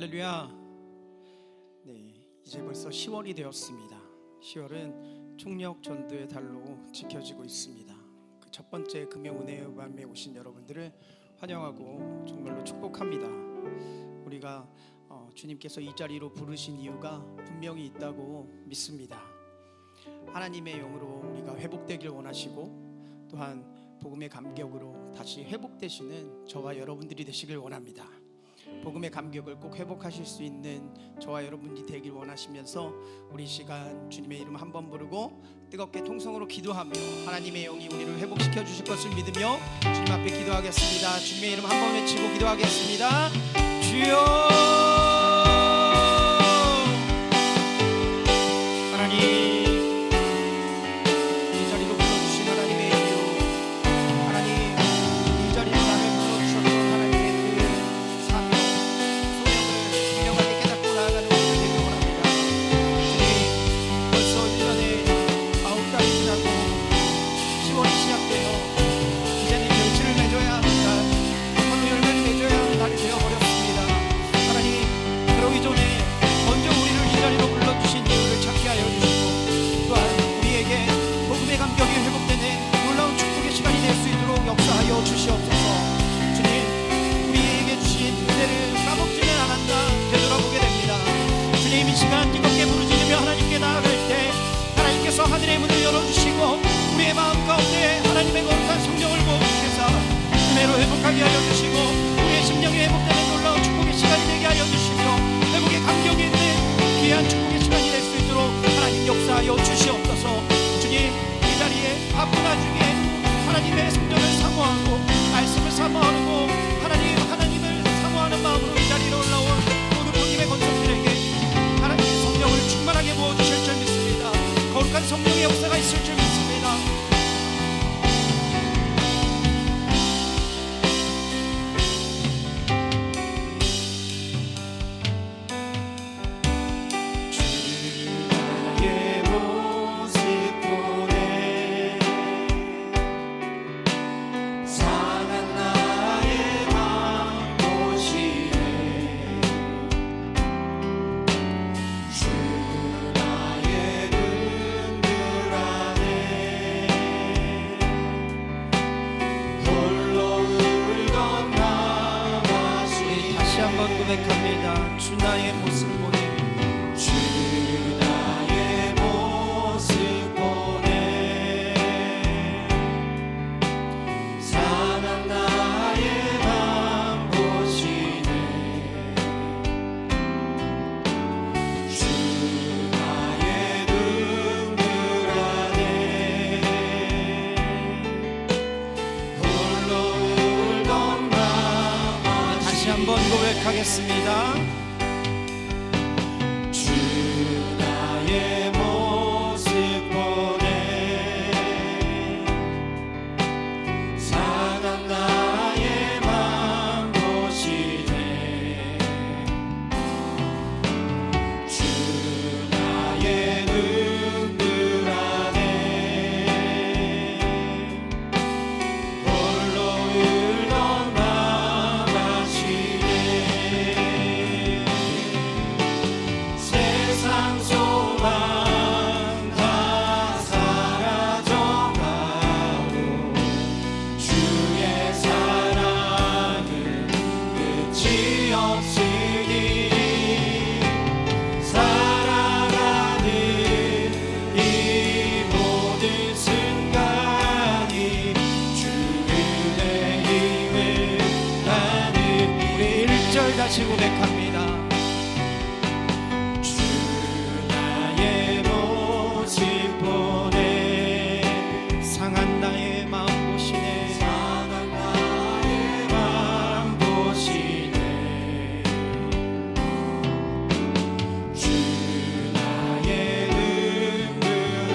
할렐루야. 네, 이제 벌써 10월이 되었습니다. 10월은 총력 전도의 달로 지켜지고 있습니다. 그 첫 번째 금요은혜의 밤에 오신 여러분들을 환영하고 정말로 축복합니다. 우리가 주님께서 이 자리로 부르신 이유가 분명히 있다고 믿습니다. 하나님의 영으로 우리가 회복되길 원하시고, 또한 복음의 감격으로 다시 회복되시는 저와 여러분들이 되시길 원합니다. 복음의 감격을 꼭 회복하실 수 있는 저와 여러분이 되길 원하시면서 우리 시간 주님의 이름 한번 부르고 뜨겁게 통성으로 기도하며 하나님의 영이 우리를 회복시켜 주실 것을 믿으며 주님 앞에 기도하겠습니다. 주님의 이름 한번 외치고 기도하겠습니다. 주여, 하나님, 하늘의 문을 열어주시고 우리의 마음 가운데 하나님의 거룩한 성령을 부어주셔서 은혜로 회복하게 하여 주시고 우리의 심령이 회복되는 놀라운 축복의 시간이 되게 하여 주시며 회복의 감격이 있는 귀한 축복의 시간이 될 수 있도록 하나님 역사하여 주시옵소서. 주님, 이 자리에 바쁜 와중에 하나님의 성령을 사모하고 말씀을 사모하고 하나님을 사모하는 마음으로 이 자리에 올라온 모든 본님의 권속들에게 하나님의 성령을 충만하게 부어주실 줄 믿습니다. 거룩한 성령의 역사가 있을 줄 믿습니다. 주의 모습 보내 상한 나의 마음 보시네. 주 나의 고백합니다. 주 나의 모습 보내, 주 나의 모습 보내 상한 나의 맘 보시네. 주 나의 눈물 안에 홀로 울던 맘 다시 한번 고백하겠습니다. 주 나의 모습 보내 상한 나의 맘 보시네. 주 나의 눈물 안에 홀로 울던 맘 아시네. 세상 소망 다 사라져가고 주의 사랑은 끝이 없으니 살아가는 이 모든 순간이 주의 힘을 나는. 우리 1절 다시 고백합니다. 상한 나의 마음 보시네. 상한 나의 마음 보시네. 주 나의 눈물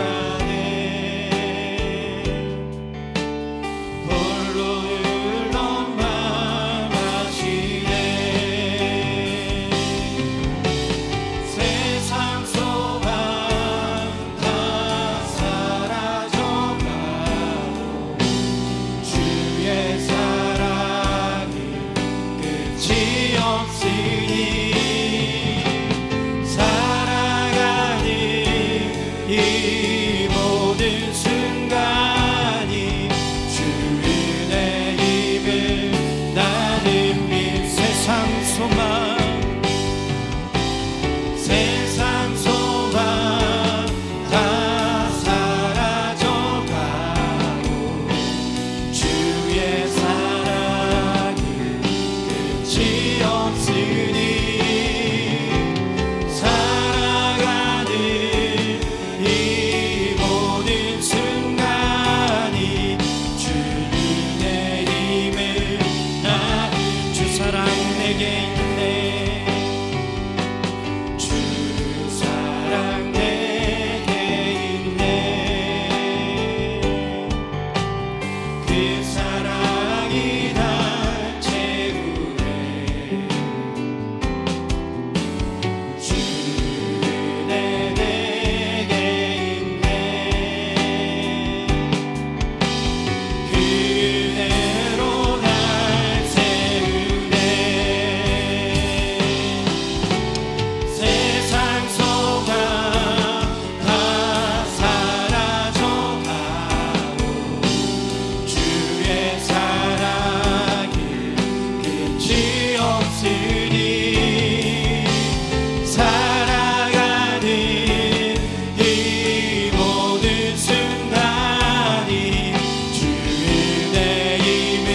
안에 홀로 울던 맘 아시네. 소망 세상 소망 다 사라져가고 주의 사랑은 끝이 없으니 살아가는 이 모든 순간이 주님의 힘을 나는 주 사랑 내게 있네 주 사랑 내게 있네 그 사랑이 날 채우네 주 은혜 내게 있네 그 은혜로 날 세우네 세상 소망 다 사라져가고 주의 사랑은 끝이 없으니 살아가는 이 모든 순간이 주의 힘을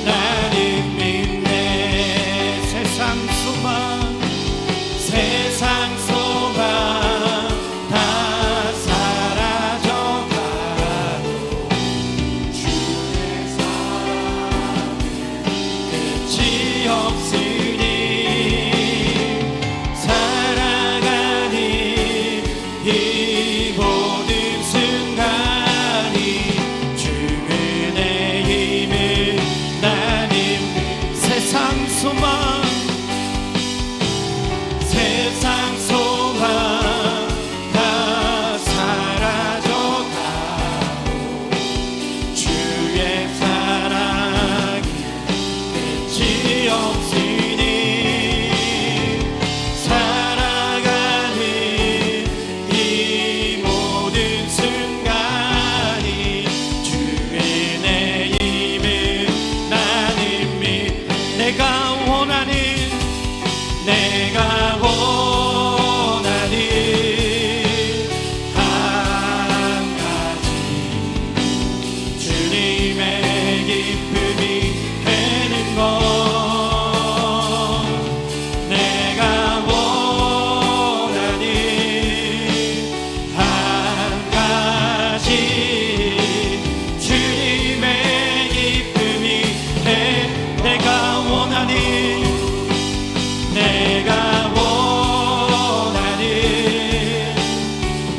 나는 믿네 세상 소망 세상 소망 다 사라져가고 주의 사랑은 끝이 없으니 살아가는 이 모든 순간이 주의 힘을 나는 세상 소망 세상 소망 다 사라져가고 주의 사랑은 끝이 없으니 살아가는 이 모든 순간이 주의 내 힘을 나는 믿 내가 원하는 한 가지 주님의 기쁨이 되는 것 내가 원하는 한 가지 주님의 기쁨이 내가 원하는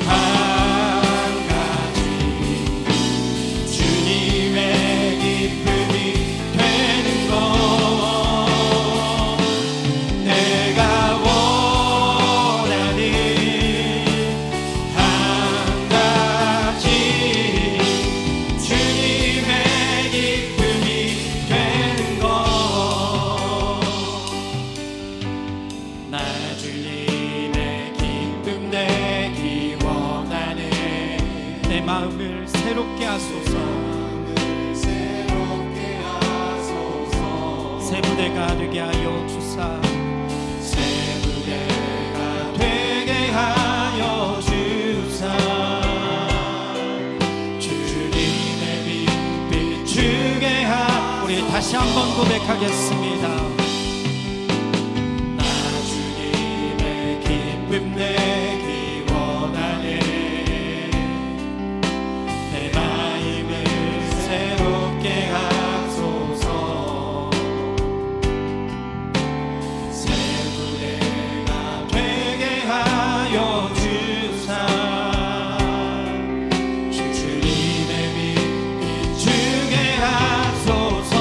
한 가지 주님의 기쁨이 되는 것 내가 원하는 한 가지 주님의 기쁨이 되는 것 나 주님의 기쁨 내기 원하네 내 마음을 새롭게 하소서 새 부대가 되게 하여 주사 새 부대가 되게 하여 주사 주님의 빛 비추게 우리 다시 한번 고백하겠습니다 나 주님의 기쁨 내기 원하네 내 마음을 새롭게 하소서 새 부대가 되게 하여 주사 주님의 빛 비추게 하소서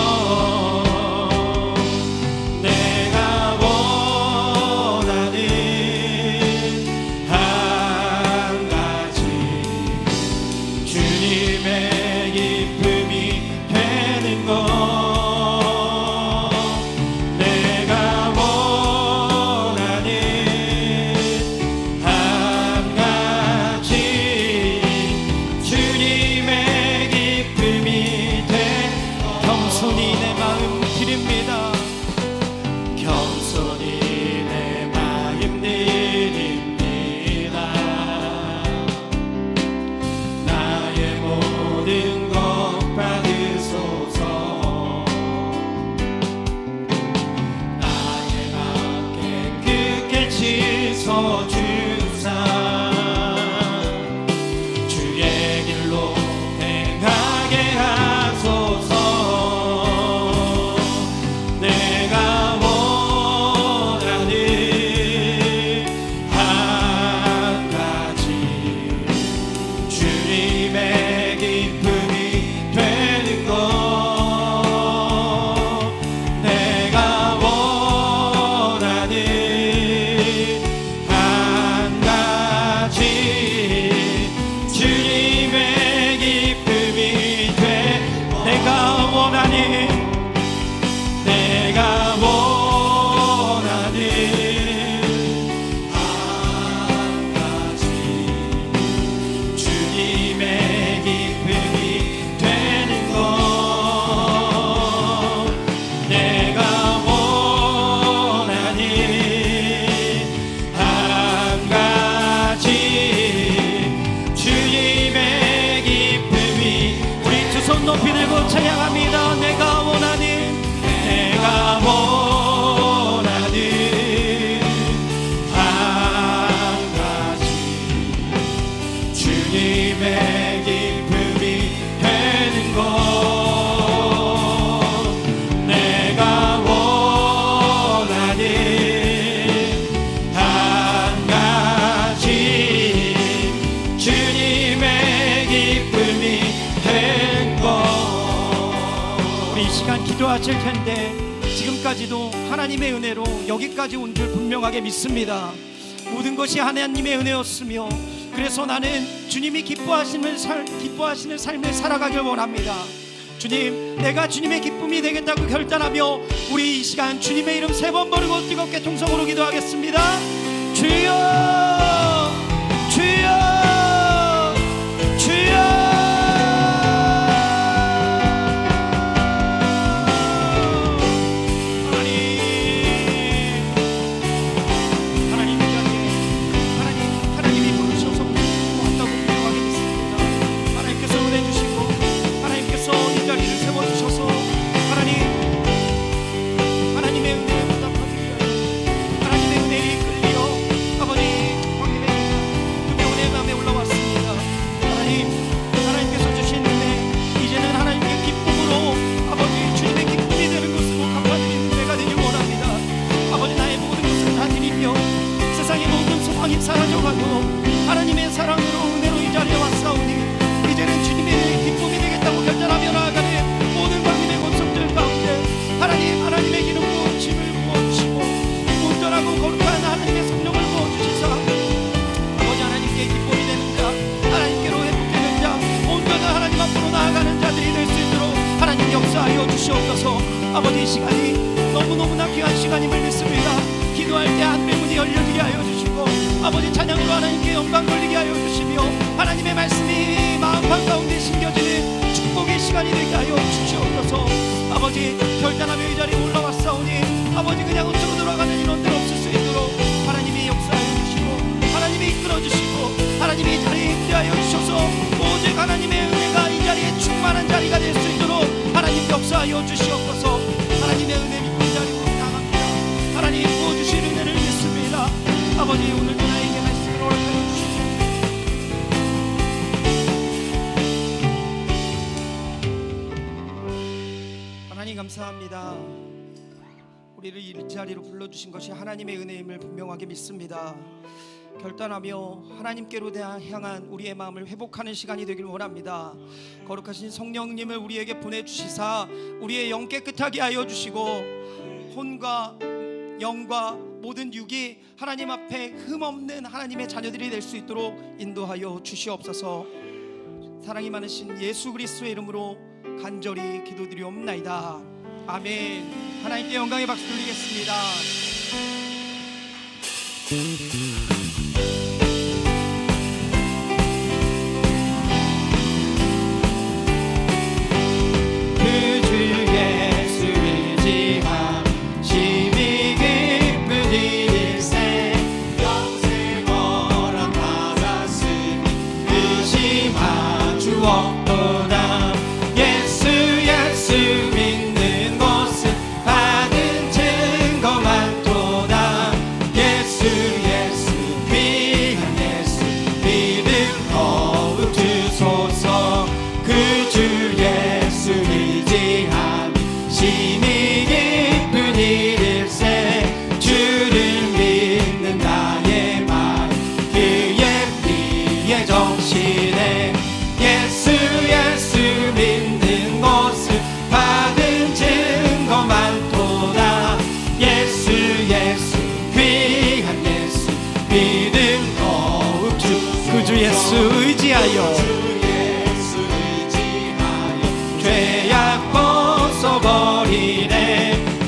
주사 주의 길로 행하게 하소서. 내가 원하는 한 가지 주님의 기쁨이 되는 것. 내가 원하는 한 가지 주님의 기쁨이 돼. 내가 원하는 한 가지 주님의 기쁨이 되는 것. 내가 원하는 한 가지 주님의 기쁨이. 우리 두 손 높이 들고 찬양합니다. 내가 원하는 한 가지 주님의 기쁨이 되는 것. 내가 원하는 한 가지 주님의 기쁨이 되는 것. 우리 이 시간 기도하실 텐데 지금까지도 하나님의 은혜로 여기까지 온 줄 분명하게 믿습니다. 모든 것이 하나님의 은혜였으며 그래서 나는 주님이 기뻐하시는 삶을 살아가길 원합니다. 주님, 내가 주님의 기쁨이 되겠다고 결단하며 우리 이 시간 주님의 이름 3번 부르고 뜨겁게 통성으로 기도하겠습니다. 주여 주여 주여. 하나님이 부르셔서 왔다고 분명하게 믿습니다. 하나님께서 은혜 주시고 하나님께서 이 자리를 세워주셔서 하나님의 은혜에 보답하기 위하여 하나님의 은혜에 이끌려 아버지 황님의 금의 은혜 마음에 올라왔습니다. 하나님께서 주신 은혜, 이제는 하나님의 기쁨으로 아버지 주님의 기쁨이 되는 것으로 갚아드리는 은혜가 되길 원합니다. 아버지, 나의 모든 것을 다 드리며 세상의 모든 소망이 사라져가도 하나님의 사랑으로 은혜로 이 자리에 왔사오니 이제는 주님의 기쁨이 되겠다고 결단하며 나아가는 모든 광림의 권속들 가운데 하나님의 기름 부은 침을 부어주시고 온전하고 거룩한 하나님의 성령을 부어주시사 아버지 하나님께 기쁨이 되는 자, 하나님께로 회복되는 자, 온전한 하나님 앞으로 나아가는 자들이 될 수 있도록 하나님 역사하여 주시옵소서. 아버지, 이 시간이 너무너무나 귀한 시간임을 믿습니다. 기도할 때 하늘의 문이 열려지게 하여 주시고 아버지 찬양으로 하나님께 영광 돌리게 하여 주시며 하나님의 말씀이 마음 한가운데 심겨지는 축복의 시간이 되게 하여 주시옵소서. 아버지, 결단하며 이 자리에 올라왔사오니 아버지 그냥 헛으로 돌아가는 인원들 없을 수 있도록 하나님이 역사하여 주시고 하나님이 이끌어 주시고 하나님이 이 자리에 임재하여 주셔서 오직 하나님의 은혜가 이 자리에 충만한 자리가 될 수 있도록 하나님 역사하여 주시옵소서. 하나님의 은혜 믿고 이 자리로 나갑니다. 하나님 부어주신 은혜를 믿습니다. 아버지, 오늘도 나에게 말씀을 허락하여 주시고 하나님 감사합니다. 우리를 이 자리로 불러주신 것이 하나님의 은혜임을 분명하게 믿습니다. 결단하며 하나님께로 향한 우리의 마음을 회복하는 시간이 되길 원합니다. 거룩하신 성령님을 우리에게 보내주시사 우리의 영 깨끗하게 하여 주시고 혼과 영과 모든 육이 하나님 앞에 흠없는 하나님의 자녀들이 될 수 있도록 인도하여 주시옵소서. 사랑이 많으신 예수 그리스도의 이름으로 간절히 기도드리옵나이다. 아멘. 하나님께 영광의 박수 드리겠습니다. 예수 예수 의지하여 죄악 벗어버리네.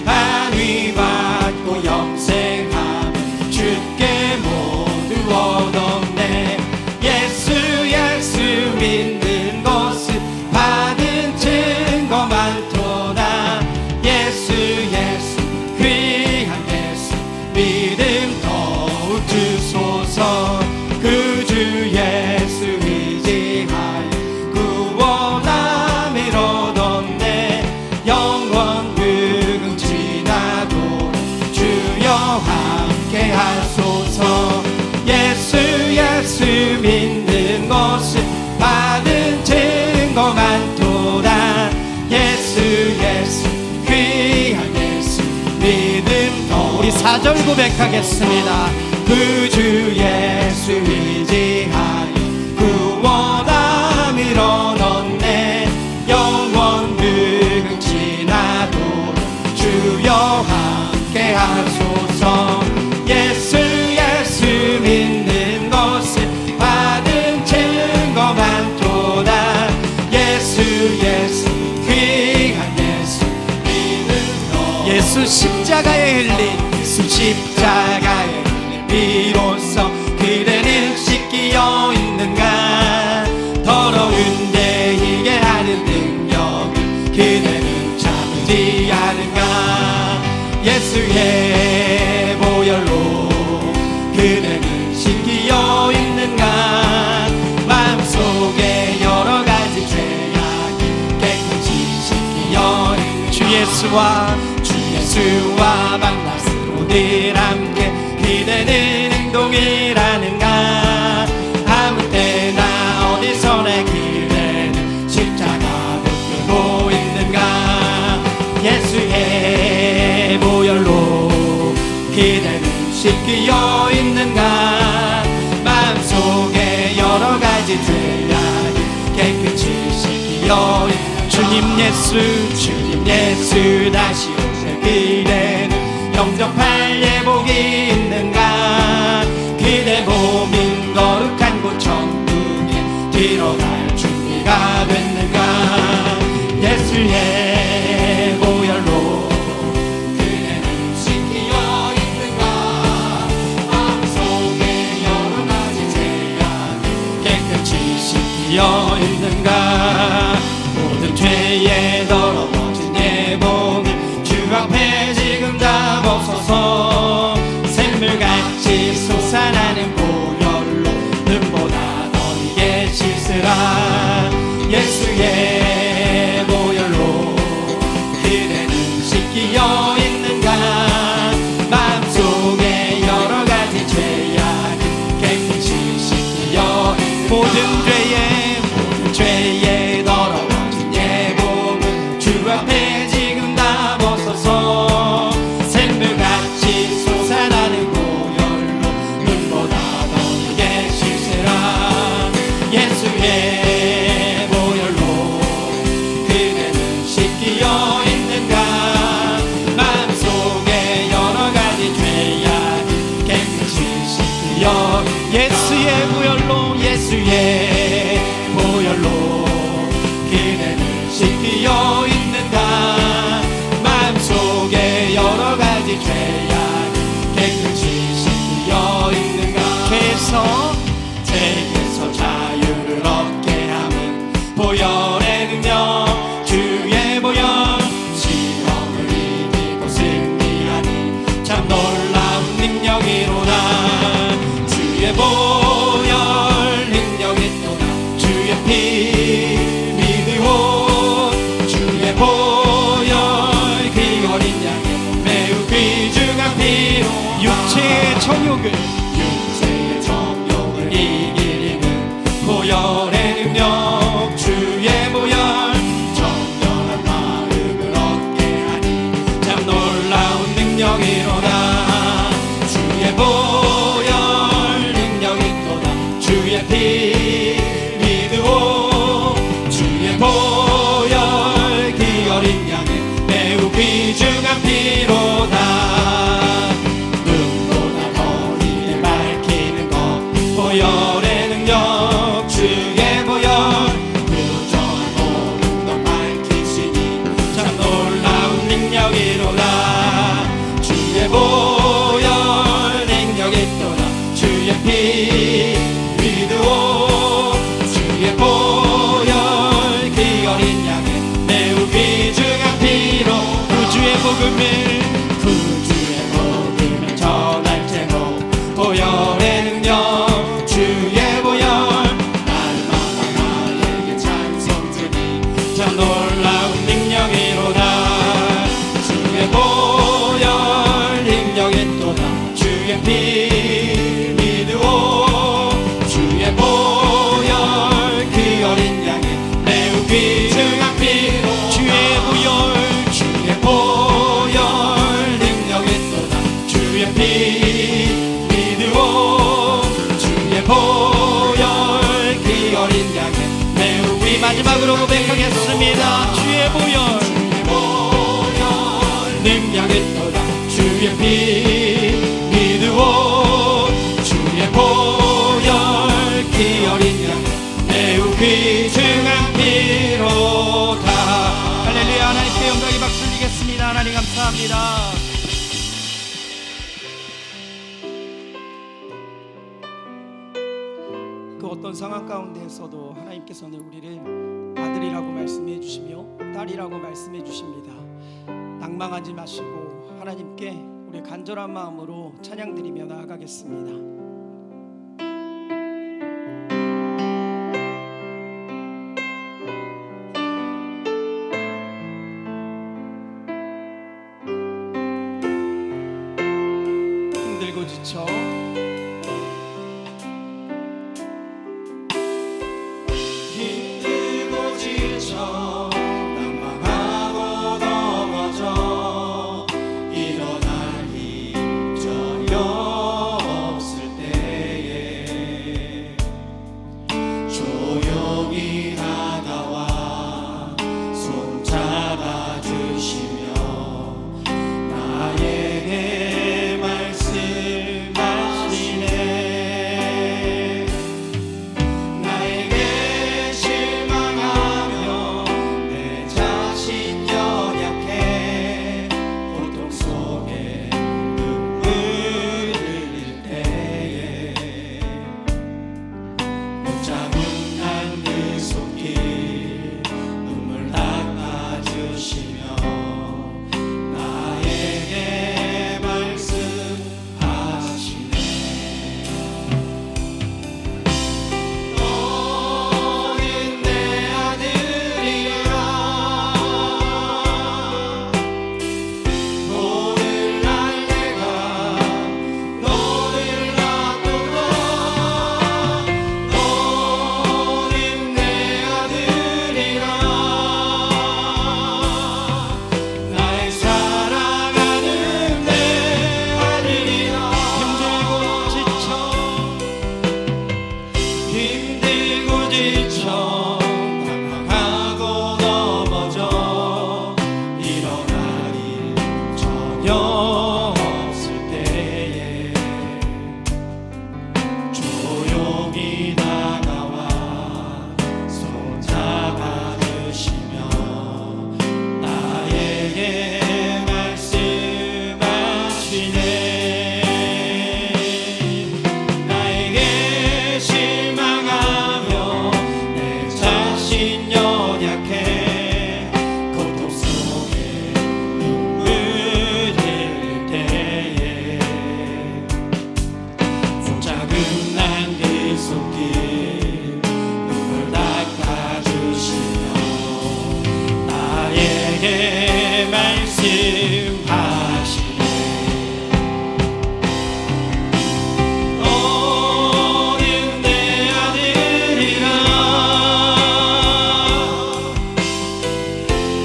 안위 받고 영생함 주께 모두 얻었네. 예수 예수 믿는 것은 받은 증거 많도다. 예수 예수 귀한 예수 믿음 더욱 주소서. 그 주 예수 의지하여 구원함을 얻었네. 영원 늙음 지나도록 주여 함께 하소서. 예수 예수 믿는 것은 받은 증거 많도다. 예수 예수 귀한 예수 믿음 더. 우리 4절 고백하겠습니다. 그 주 예수 의지하여 구원함을 얻었네. 영원 늙음 지나도록 주여 함께 하소서. 예수 예수 믿는 것은 받은 증거 많도다. 예수 예수 귀한 예수 믿는 너. 예수 십자가에 흘린 예수 십자가에 흘린 비로소 그대는 씻기어 있는가. 더러운 데이게 하는 능력을 그대는 참지 않은가. 예수의 보혈로 그대는 씻기어 있는가. 마음속에 여러 가지 죄악이 깨끗이 씻기어 있는가. 주 예수와 만났으로 늘 함께 그대는 행동이라는가. 아무 때나 어디서나 그대는 십자가 붙들고 있는가. 예수의 보혈로 그대는 씻기어 있는가. 마음속에 여러 가지 죄악이 깨끗이 씻기어 있는가. 주님 예수 다시 오실 그대는 영접할 예복이 있는가. 그대 몸인 거룩한 곳 천국에 들어갈 준비가 됐는가. 예수의 보혈로 그대는 씻기어 있는가. 마음속에 여러 가지 죄악이 깨끗이 씻기어 있는가. 모든 죄에 더러워진 예복을 주 앞에 지금 다 벗어서 샘물같이 솟아나는 보혈로 눈보다 더 이게 씻으라. 예수의 보혈로 그대는 씻기어 있는가. 마음속에 여러 가지 죄악이 깨끗이 씻기어. 모든 죄에 더러워진 예복을 주 앞에 지금 다 벗어서 샘물같이 솟아나는 보혈로 눈보다 더 이게 씻으라. 예수의 보혈로 그대는 씻기어 있는가. 마음속에 여러 가지 죄악이 깨끗이 씻기어. 예수의 보혈로 그대는 씻기어 있는가. 마음속에 여러 가지 죄악이 깨끗이 씻기어 있는가. 죄에서 자유를 얻게 함은 보혈의 능력. 주의 보혈 시험을 이기고 승리하니 참 놀라운 능력이로다. 주의 보혈 능력이 또다. 주의 피 믿으오. 주의 보혈 그 어린 양의 매우 귀중한 피로 육체의 정욕을 이기리는 보혈의 능력. 주의 보혈 정결한 마음을 얻게 하니 참 놀라운 능력이로다. 주의 보혈 능력이 또다. 주의 피 믿으오. 주의 보혈 그 어린 양의 매우 귀중한 피로다. 눈보다 더 이게 피 믿으오 주의 보혈 그 어린 양의 매우 귀중한 피로 주의 보혈 능력이 있도다 주의 피 믿으오 주의 보혈 그 어린 양의 매우 귀 마지막으로 고백하겠습니다. 주의 보혈 능력이 있도다 주의 피 믿으오 주의 보혈 그 어린 양 매우 귀중한 피로다. 할렐루야. 하나님께 영광의 박수 드리겠습니다. 하나님 감사합니다. 그 어떤 상황 가운데에서도 하나님께서는 우리를 아들이라고 말씀해 주시며 딸이라고 말씀해 주십니다. 낭망하지 마시고 하나님께 우리 간절한 마음으로 찬양드리며 나아가겠습니다. 힘들고 지쳐 낭망하고 넘어져 일어날 힘 전혀 없을 때에 조용히 다가와 손 잡아주시며 나에게 말씀하시네. 나에게 실망하며 내 자신 연약해 고통 속에 눈물 흘릴 때에 붙잡은 그 손길 눈물 닦아주시며 나에게 말씀하시네. 너는 내 아들이라 오늘날 내가 너를 놔두고 너는 내 아들이라 나의 사랑하는 내 아들이라. 힘들고 지쳐 낭망하고 넘어져 일어날 일 전혀 없을 때에 조용히 다가와 손 잡아주시며 나에게 말씀하시네. 나에게 실망하며 내 자신 연약해 고통 속에 눈물 흘릴 때에 붙잡은 그 손길 눈물 닦아주시며 나에게 말씀하시네. 너는 내 아들이라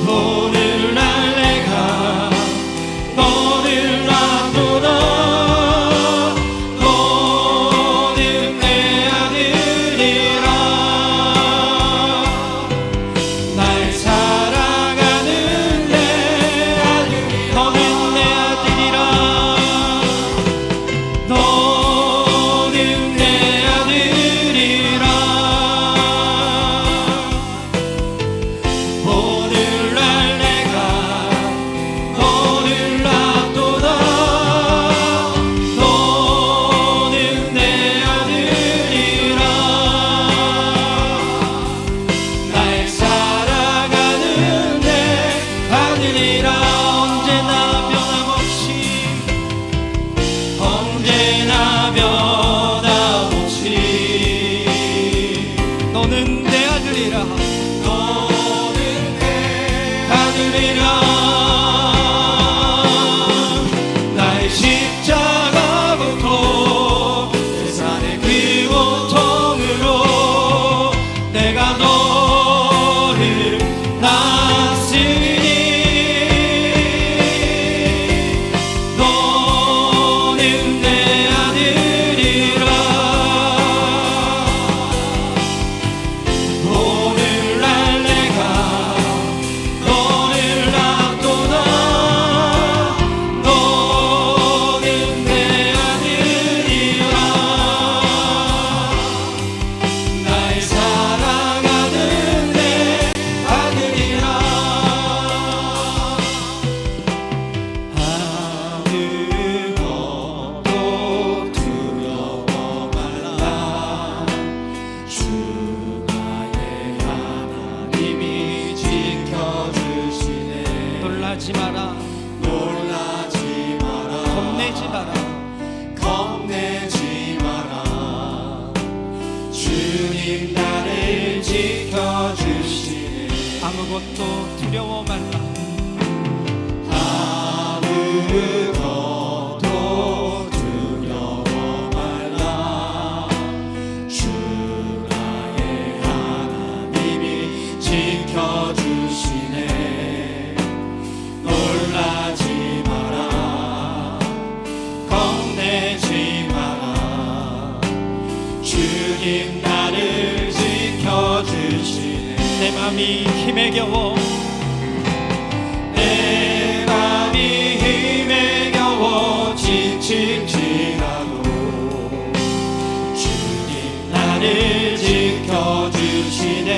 오늘날 내가 너를 놔두고 너는 내 아들이라 날 사랑하는 내 아들이라. 너는 내 아들이라 너는 내 아들이라 오늘날 내가 너를 놔두다 너는 내 아들이라 날 사랑하는 내 아들이라. 언제나 변함없이 너는 내 아들이라 너는 내 아들이라 나의 십자가 고통 아무것도 두려워 말라. 아무것도 두려워 말라. 주 나의 하나님이 지켜주시네. 놀라지 마라. 겁내지 마라. 주님 나를 지켜주시네. 내 맘이 힘에 겨워 내 맘이 힘에 겨워 지칠지라도 주님 나를 지켜주시네.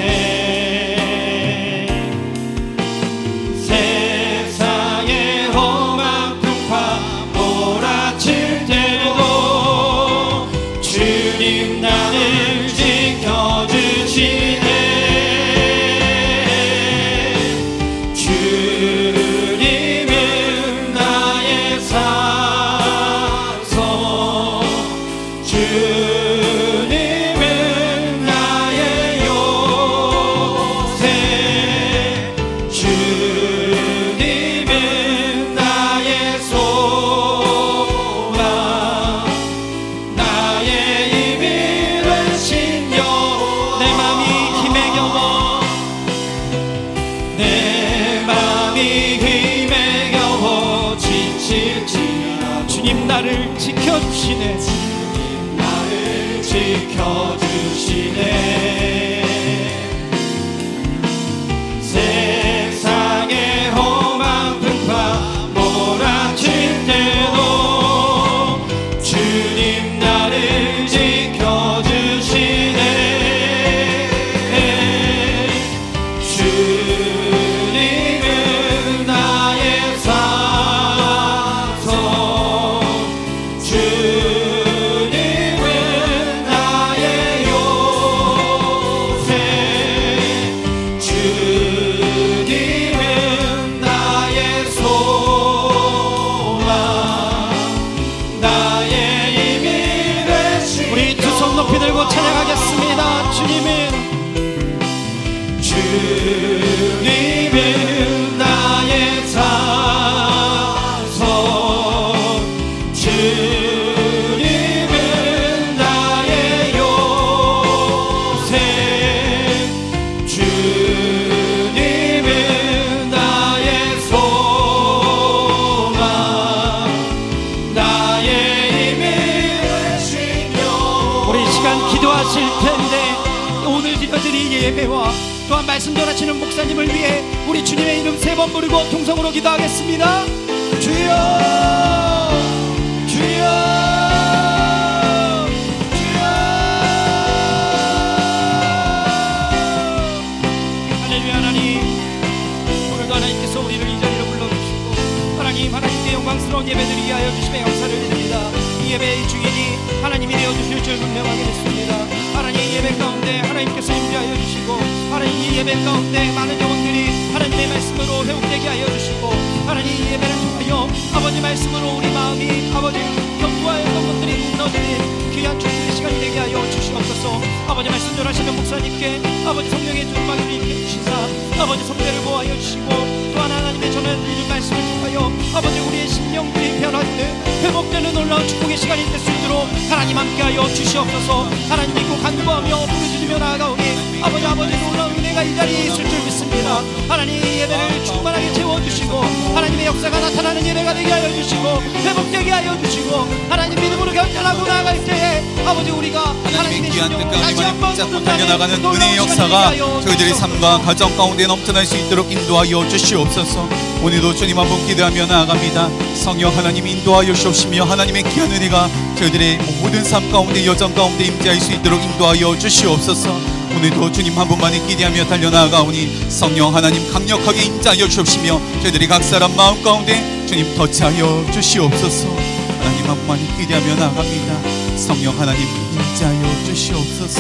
세상의 험한 풍파 몰아칠 때도 주님 나를 지켜주시네. 주님은 나의 산성, 주님은 나의 요새, 주님은 나의 소망, 나의 힘이 되신 여호와. 내 맘이 힘에 겨워 내 맘이 힘에 겨워 지칠지라도 주님 나를 지켜주시네. 주님 나를 지켜주시네. 세상의 험한 풍파 몰아칠 때도 주님 나를 지켜주시네. 주님은 나의 산성, 주님은 나의 요새, 주님은 나의 소망, 나의 힘이 되시고. 우리 두 손 높이 들고 찬양하겠습니다. 주님은 나의 산성, 주님은 나의 요새, 주님은 나의 소망, 나의 힘이 되신 여호와. 우리 시간 기도하실 텐데 오늘 드려드릴 예배와 또한 말씀 전하시는 목사님을 위해 우리 주님의 이름 세 번 부르고 통성으로 기도하겠습니다. 주여 주여 주여. 할렐루야. 하나님, 오늘도 하나님께서 우리를 이 자리로 불러주시고 하나님께 영광스러운 예배를 위하여 주심에 감사를 드립니다. 이 예배의 주인이 하나님이 되어주실 줄 분명하게 됐습니다. 하나님, 이 예배 가운데 하나님께서 임재하여 주시고 하나님, 이 예배 가운데 많은 영혼들이 하나님의 말씀으로 회복되게 하여 주시고 하나님, 이 예배를 통하여 아버지 말씀으로 우리 마음이 아버지 견고하였던 것들이 무너지는 귀한 주님의 시간이 되게 하여 주시옵소서. 아버지 말씀 전하시는 목사님께 아버지 성령의 주님을 입혀 주시사 아버지 성대를 보호하여 주시고 또한 하나님의 전해드리는 말씀을 통하여 아버지 우리의 심령들이 변화되는 회복되는 놀라운 축복의 시간이 될 수 있도록 하나님 함께하여 주시옵소서. 하나님 믿고 간구하며 부르짖으며 나아가오니 아버지 놀라운 은혜가 이 자리에 있을 줄 믿습니다. 하나님, 이 예배를 충만하게 채워주시고 하나님의 역사가 나타나는 예배가 되게 하여 주시고 회복되게 하여 주시고 하나님 믿음으로 결단하고 나아갈 때에 아버지 우리가 하나님의 귀한 신령을 뜻과 다시 하나님의 한번 붙잡고 붙잡는 달려나가는 놀라운 은혜의 시간이 역사가 되게 하여 저희들의 삶과 가정 가운데 넘쳐날 수 있도록 인도하여 주시옵소서. 오늘도 주님 한 분 기도하며 나아갑니다. 성령 하나님 인도하여 주시옵시며 하나님의 귀한 은혜가 저희들의 모든 삶 가운데 여정 가운데 임재할 수 있도록 인도하여 주시옵소서. 오늘도 주님 한 분만이 기대하며 달려나가오니 성령 하나님 강력하게 임재하여 주옵시며 저희들이 각 사람 마음 가운데 주님 터치하여 주시옵소서. 하나님 한 분만이 기대하며 나아갑니다. 성령 하나님 임재하여 주시옵소서.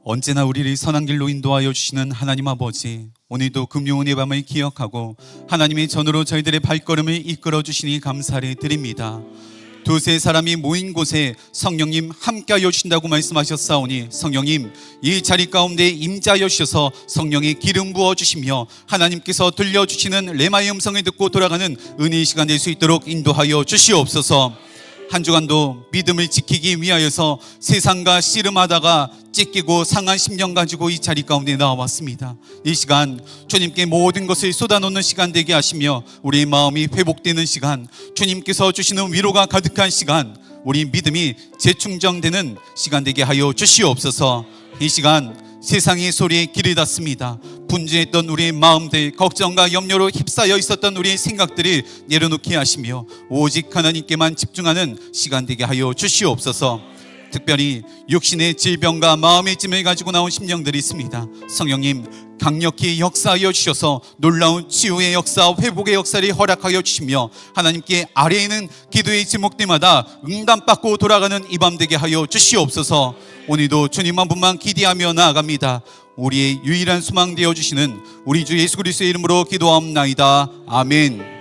언제나 우리를 선한 길로 인도하여 주시는 하나님 아버지, 오늘도 금요은의 밤을 기억하고 하나님의 전으로 저희들의 발걸음을 이끌어 주시니 감사를 드립니다. 두세 사람이 모인 곳에 성령님 함께하여 주신다고 말씀하셨사오니 성령님 이 자리 가운데 임재하여 주셔서 성령의 기름 부어주시며 하나님께서 들려주시는 레마의 음성을 듣고 돌아가는 은혜의 시간 될 수 있도록 인도하여 주시옵소서. 한 주간도 믿음을 지키기 위하여서 세상과 씨름하다가 찢기고 상한 심령 가지고 이 자리 가운데 나와왔습니다. 이 시간 주님께 모든 것을 쏟아놓는 시간 되게 하시며 우리의 마음이 회복되는 시간, 주님께서 주시는 위로가 가득한 시간, 우리 믿음이 재충전되는 시간 되게 하여 주시옵소서. 이 시간 세상의 소리에 길이 닫습니다. 분주했던 우리의 마음들, 걱정과 염려로 휩싸여 있었던 우리의 생각들을 내려놓게 하시며 오직 하나님께만 집중하는 시간 되게 하여 주시옵소서. 특별히 육신의 질병과 마음의 짐을 가지고 나온 심령들이 있습니다. 성령님 강력히 역사하여 주셔서 놀라운 치유의 역사, 회복의 역사를 허락하여 주시며 하나님께 아래에 있는 기도의 제목들마다 응답받고 돌아가는 이 밤 되게 하여 주시옵소서. 오늘도 주님 한 분만 기대하며 나아갑니다. 우리의 유일한 소망 되어 주시는 우리 주 예수 그리스도의 이름으로 기도하옵나이다. 아멘.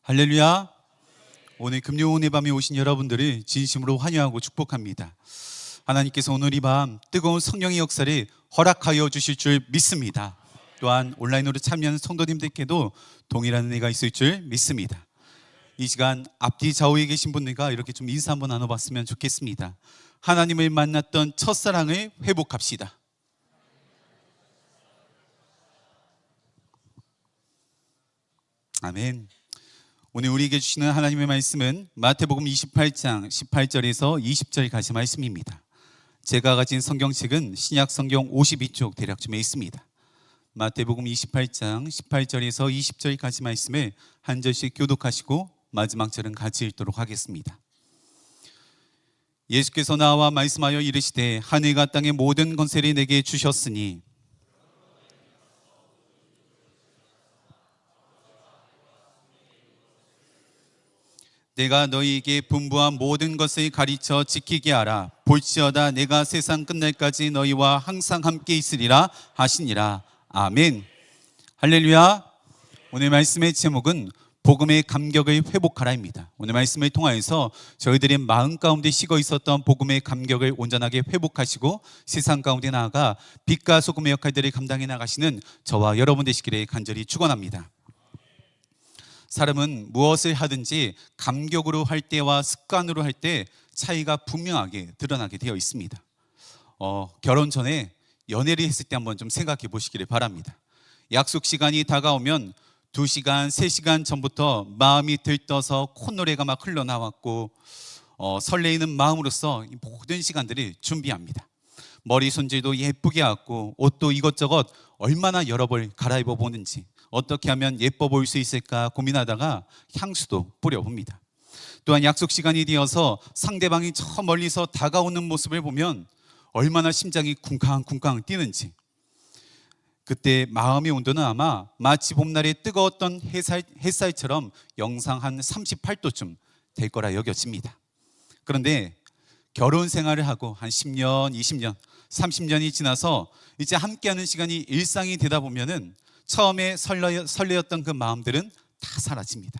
할렐루야. 오늘 금요은의 밤에 오신 여러분들을 진심으로 환영하고 축복합니다. 하나님께서 오늘 이 밤 뜨거운 성령의 역사를 허락하여 주실 줄 믿습니다. 또한 온라인으로 참여하는 성도님들께도 동일한 은혜가 있을 줄 믿습니다. 이 시간 앞뒤 좌우에 계신 분들과 이렇게 좀 인사 한번 나눠봤으면 좋겠습니다. 하나님을 만났던 첫사랑을 회복합시다. 아멘. 오늘 우리에게 주시는 하나님의 말씀은 마태복음 28장 18절에서 20절까지 말씀입니다. 제가 가진 성경책은 신약 성경 52쪽 대략쯤에 있습니다. 마태복음 28장 18절에서 20절까지 말씀을 한 절씩 교독하시고 마지막 절은 같이 읽도록 하겠습니다. 예수께서 나와 말씀하여 이르시되 하늘과 땅의 모든 권세를 내게 주셨으니 내가 너희에게 분부한 모든 것을 가르쳐 지키게 하라. 볼지어다 내가 세상 끝날까지 너희와 항상 함께 있으리라 하시니라. 아멘. 할렐루야. 오늘 말씀의 제목은 복음의 감격을 회복하라입니다. 오늘 말씀을 통하여서 저희들의 마음 가운데 식어 있었던 복음의 감격을 온전하게 회복하시고 세상 가운데 나아가 빛과 소금의 역할들을 감당해 나가시는 저와 여러분 되시기를 간절히 축원합니다. 사람은 무엇을 하든지 감격으로 할 때와 습관으로 할 때 차이가 분명하게 드러나게 되어 있습니다. 결혼 전에 연애를 했을 때 한번 좀 생각해 보시기를 바랍니다. 약속 시간이 다가오면 2시간, 3시간 전부터 마음이 들떠서 콧노래가 막 흘러나왔고 설레이는 마음으로서 모든 시간들을 준비합니다. 머리 손질도 예쁘게 하고 옷도 이것저것 얼마나 여러 벌 갈아입어 보는지 어떻게 하면 예뻐 보일 수 있을까 고민하다가 향수도 뿌려봅니다. 또한 약속 시간이 되어서 상대방이 저 멀리서 다가오는 모습을 보면 얼마나 심장이 쿵쾅쿵쾅 뛰는지, 그때 마음의 온도는 아마 마치 봄날의 뜨거웠던 햇살처럼 영상 한 38도쯤 될 거라 여겨집니다. 그런데 결혼 생활을 하고 한 10년, 20년 30년이 지나서 이제 함께하는 시간이 일상이 되다 보면은 처음에 설레었던 그 마음들은 다 사라집니다.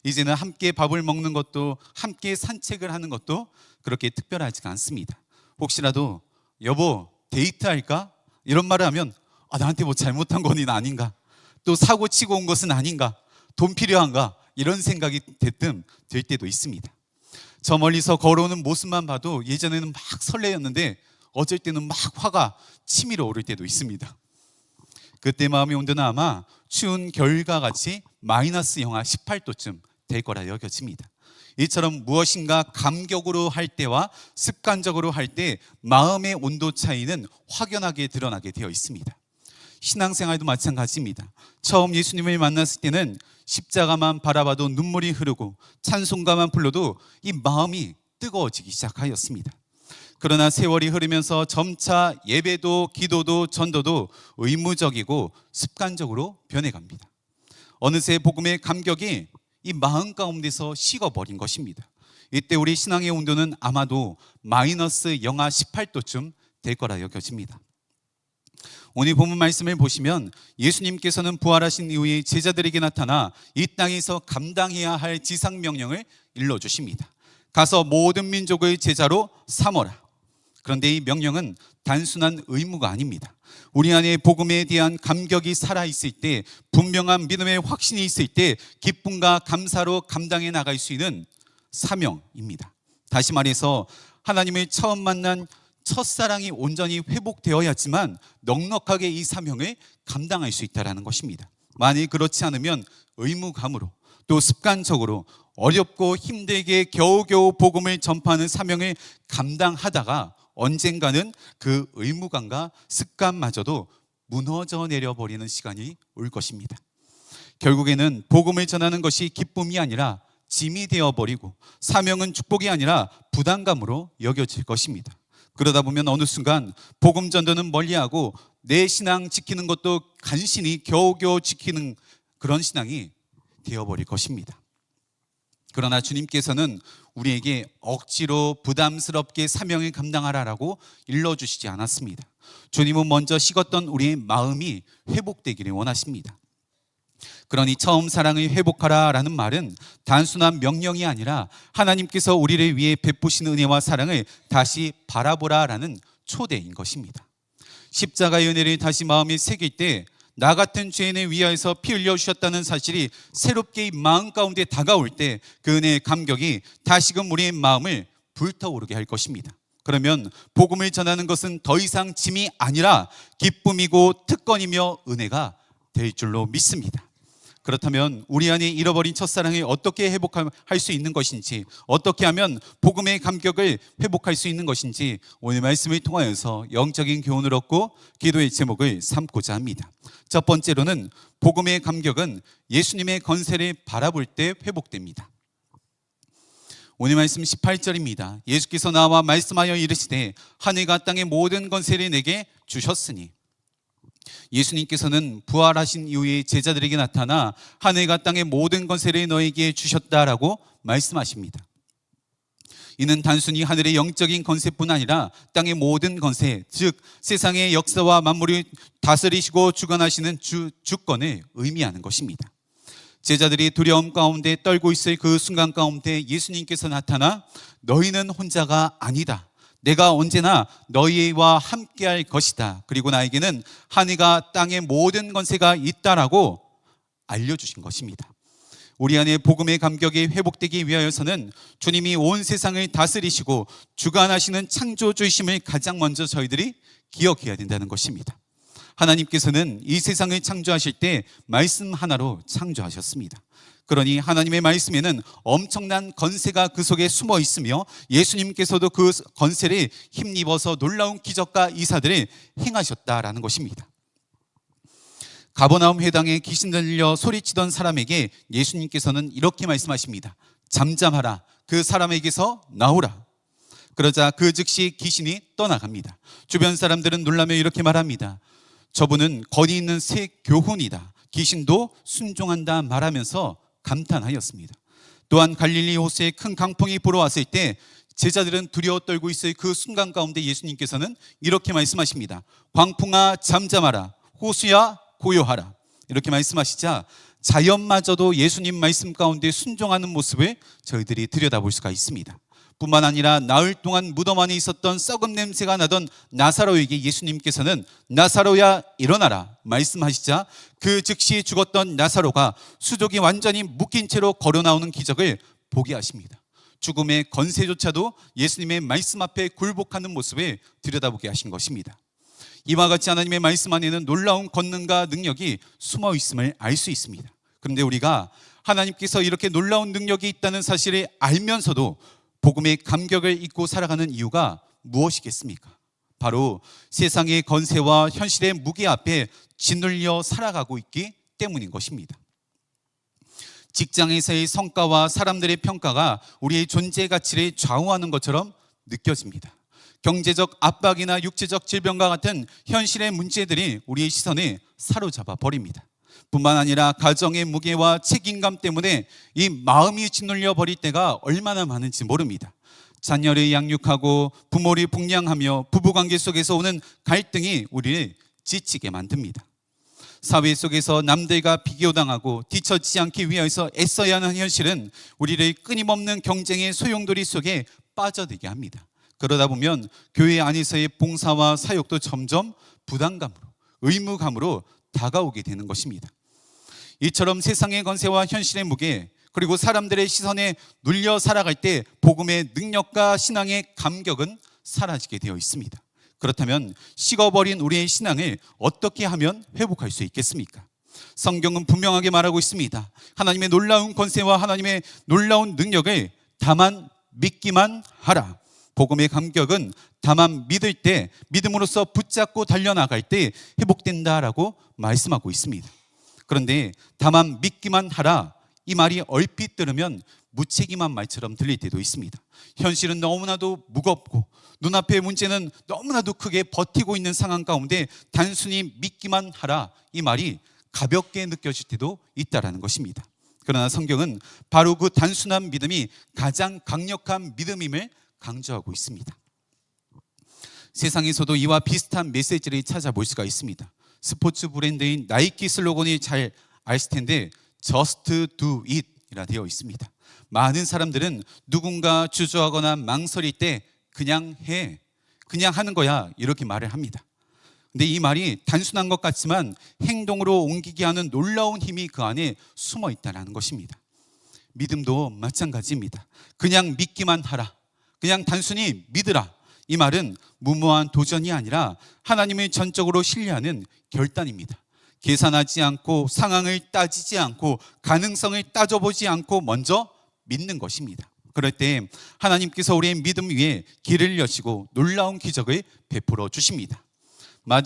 이제는 함께 밥을 먹는 것도 함께 산책을 하는 것도 그렇게 특별하지가 않습니다. 혹시라도 여보 데이트할까? 이런 말을 하면 나한테 뭐 잘못한 건 아닌가? 또 사고 치고 온 것은 아닌가? 돈 필요한가? 이런 생각이 대뜸 들 때도 있습니다. 저 멀리서 걸어오는 모습만 봐도 예전에는 막 설레였는데 어쩔 때는 막 화가 치밀어 오를 때도 있습니다. 그때 마음이 온도는 아마 추운 겨울과 같이 마이너스 영하 18도쯤 될 거라 여겨집니다. 이처럼 무엇인가 감격으로 할 때와 습관적으로 할 때 마음의 온도 차이는 확연하게 드러나게 되어 있습니다. 신앙생활도 마찬가지입니다. 처음 예수님을 만났을 때는 십자가만 바라봐도 눈물이 흐르고 찬송가만 불러도 이 마음이 뜨거워지기 시작하였습니다. 그러나 세월이 흐르면서 점차 예배도 기도도 전도도 의무적이고 습관적으로 변해갑니다. 어느새 복음의 감격이 이 마음 가운데서 식어버린 것입니다. 이때 우리 신앙의 온도는 아마도 마이너스 영하 18도쯤 될 거라 여겨집니다. 오늘 본문 말씀을 보시면 예수님께서는 부활하신 이후에 제자들에게 나타나 이 땅에서 감당해야 할 지상명령을 일러주십니다. 가서 모든 민족을 제자로 삼어라. 그런데 이 명령은 단순한 의무가 아닙니다. 우리 안에 복음에 대한 감격이 살아있을 때, 분명한 믿음의 확신이 있을 때 기쁨과 감사로 감당해 나갈 수 있는 사명입니다. 다시 말해서 하나님을 처음 만난 첫사랑이 온전히 회복되어야지만 넉넉하게 이 사명을 감당할 수 있다는 것입니다. 만일 그렇지 않으면 의무감으로 또 습관적으로 어렵고 힘들게 겨우겨우 복음을 전파하는 사명을 감당하다가 언젠가는 그 의무감과 습관마저도 무너져 내려버리는 시간이 올 것입니다. 결국에는 복음을 전하는 것이 기쁨이 아니라 짐이 되어버리고 사명은 축복이 아니라 부담감으로 여겨질 것입니다. 그러다 보면 어느 순간 복음 전도는 멀리하고 내 신앙 지키는 것도 간신히 겨우겨우 지키는 그런 신앙이 되어버릴 것입니다. 그러나 주님께서는 우리에게 억지로 부담스럽게 사명을 감당하라라고 일러주시지 않았습니다. 주님은 먼저 식었던 우리의 마음이 회복되기를 원하십니다. 그러니 처음 사랑을 회복하라라는 말은 단순한 명령이 아니라 하나님께서 우리를 위해 베푸신 은혜와 사랑을 다시 바라보라라는 초대인 것입니다. 십자가의 은혜를 다시 마음에 새길 때 나 같은 죄인을 위하여서 피 흘려주셨다는 사실이 새롭게 이 마음 가운데 다가올 때 그 은혜의 감격이 다시금 우리의 마음을 불타오르게 할 것입니다. 그러면 복음을 전하는 것은 더 이상 짐이 아니라 기쁨이고 특권이며 은혜가 될 줄로 믿습니다. 그렇다면 우리 안에 잃어버린 첫사랑을 어떻게 회복할 수 있는 것인지, 어떻게 하면 복음의 감격을 회복할 수 있는 것인지 오늘 말씀을 통하여서 영적인 교훈을 얻고 기도의 제목을 삼고자 합니다. 첫 번째로는 복음의 감격은 예수님의 건세를 바라볼 때 회복됩니다. 오늘 말씀 18절입니다. 예수께서 나와 말씀하여 이르시되 하늘과 땅의 모든 건세를 내게 주셨으니, 예수님께서는 부활하신 이후에 제자들에게 나타나 하늘과 땅의 모든 건세를 너에게 주셨다라고 말씀하십니다. 이는 단순히 하늘의 영적인 건세뿐 아니라 땅의 모든 건세, 즉 세상의 역사와 만물을 다스리시고 주관하시는 주권을 의미하는 것입니다. 제자들이 두려움 가운데 떨고 있을 그 순간 가운데 예수님께서 나타나 너희는 혼자가 아니다. 내가 언제나 너희와 함께할 것이다. 그리고 나에게는 하늘과 땅의 모든 건세가 있다라고 알려주신 것입니다. 우리 안에 복음의 감격이 회복되기 위하여서는 주님이 온 세상을 다스리시고 주관하시는 창조주이심을 가장 먼저 저희들이 기억해야 된다는 것입니다. 하나님께서는 이 세상을 창조하실 때 말씀 하나로 창조하셨습니다. 그러니 하나님의 말씀에는 엄청난 건세가 그 속에 숨어 있으며 예수님께서도 그 건세를 힘입어서 놀라운 기적과 이사들을 행하셨다라는 것입니다. 가버나움 회당에 귀신 들려 소리치던 사람에게 예수님께서는 이렇게 말씀하십니다. 잠잠하라. 그 사람에게서 나오라. 그러자 그 즉시 귀신이 떠나갑니다. 주변 사람들은 놀라며 이렇게 말합니다. 저분은 거기 있는 새 교훈이다. 귀신도 순종한다 말하면서 감탄하였습니다. 또한 갈릴리 호수에 큰 강풍이 불어왔을 때 제자들은 두려워 떨고 있을 그 순간 가운데 예수님께서는 이렇게 말씀하십니다. 광풍아 잠잠하라, 호수야 고요하라. 이렇게 말씀하시자 자연마저도 예수님 말씀 가운데 순종하는 모습을 저희들이 들여다볼 수가 있습니다. 뿐만 아니라 나흘 동안 무덤 안에 있었던 썩은 냄새가 나던 나사로에게 예수님께서는 나사로야 일어나라 말씀하시자 그 즉시 죽었던 나사로가 수족이 완전히 묶인 채로 걸어 나오는 기적을 보게 하십니다. 죽음의 건세조차도 예수님의 말씀 앞에 굴복하는 모습을 들여다보게 하신 것입니다. 이와 같이 하나님의 말씀 안에는 놀라운 권능과 능력이 숨어 있음을 알 수 있습니다. 그런데 우리가 하나님께서 이렇게 놀라운 능력이 있다는 사실을 알면서도 복음의 감격을 잊고 살아가는 이유가 무엇이겠습니까? 바로 세상의 건세와 현실의 무게 앞에 짓눌려 살아가고 있기 때문인 것입니다. 직장에서의 성과와 사람들의 평가가 우리의 존재 가치를 좌우하는 것처럼 느껴집니다. 경제적 압박이나 육체적 질병과 같은 현실의 문제들이 우리의 시선을 사로잡아 버립니다. 뿐만 아니라 가정의 무게와 책임감 때문에 이 마음이 짓눌려 버릴 때가 얼마나 많은지 모릅니다. 자녀를 양육하고 부모를 복양하며 부부관계 속에서 오는 갈등이 우리를 지치게 만듭니다. 사회 속에서 남들과 비교당하고 뒤처지지 않기 위해서 애써야 하는 현실은 우리를 끊임없는 경쟁의 소용돌이 속에 빠져들게 합니다. 그러다 보면 교회 안에서의 봉사와 사역도 점점 부담감으로 의무감으로 다가오게 되는 것입니다. 이처럼 세상의 건세와 현실의 무게 그리고 사람들의 시선에 눌려 살아갈 때 복음의 능력과 신앙의 감격은 사라지게 되어 있습니다. 그렇다면 식어버린 우리의 신앙을 어떻게 하면 회복할 수 있겠습니까? 성경은 분명하게 말하고 있습니다. 하나님의 놀라운 권세와 하나님의 놀라운 능력을 다만 믿기만 하라. 복음의 감격은 다만 믿을 때, 믿음으로써 붙잡고 달려나갈 때 회복된다라고 말씀하고 있습니다. 그런데 다만 믿기만 하라, 이 말이 얼핏 들으면 무책임한 말처럼 들릴 때도 있습니다. 현실은 너무나도 무겁고 눈앞의 문제는 너무나도 크게 버티고 있는 상황 가운데 단순히 믿기만 하라, 이 말이 가볍게 느껴질 때도 있다라는 것입니다. 그러나 성경은 바로 그 단순한 믿음이 가장 강력한 믿음임을 강조하고 있습니다. 세상에서도 이와 비슷한 메시지를 찾아볼 수가 있습니다. 스포츠 브랜드인 나이키 슬로건이 잘 아실 텐데 Just do it 이라 되어 있습니다. 많은 사람들은 누군가 주저하거나 망설일 때 그냥 해, 그냥 하는 거야 이렇게 말을 합니다. 근데 이 말이 단순한 것 같지만 행동으로 옮기게 하는 놀라운 힘이 그 안에 숨어 있다는 것입니다. 믿음도 마찬가지입니다. 그냥 믿기만 하라, 그냥 단순히 믿으라, 이 말은 무모한 도전이 아니라 하나님을 전적으로 신뢰하는 결단입니다. 계산하지 않고 상황을 따지지 않고 가능성을 따져보지 않고 먼저 믿는 것입니다. 그럴 때 하나님께서 우리의 믿음 위에 길을 여시고 놀라운 기적을 베풀어 주십니다.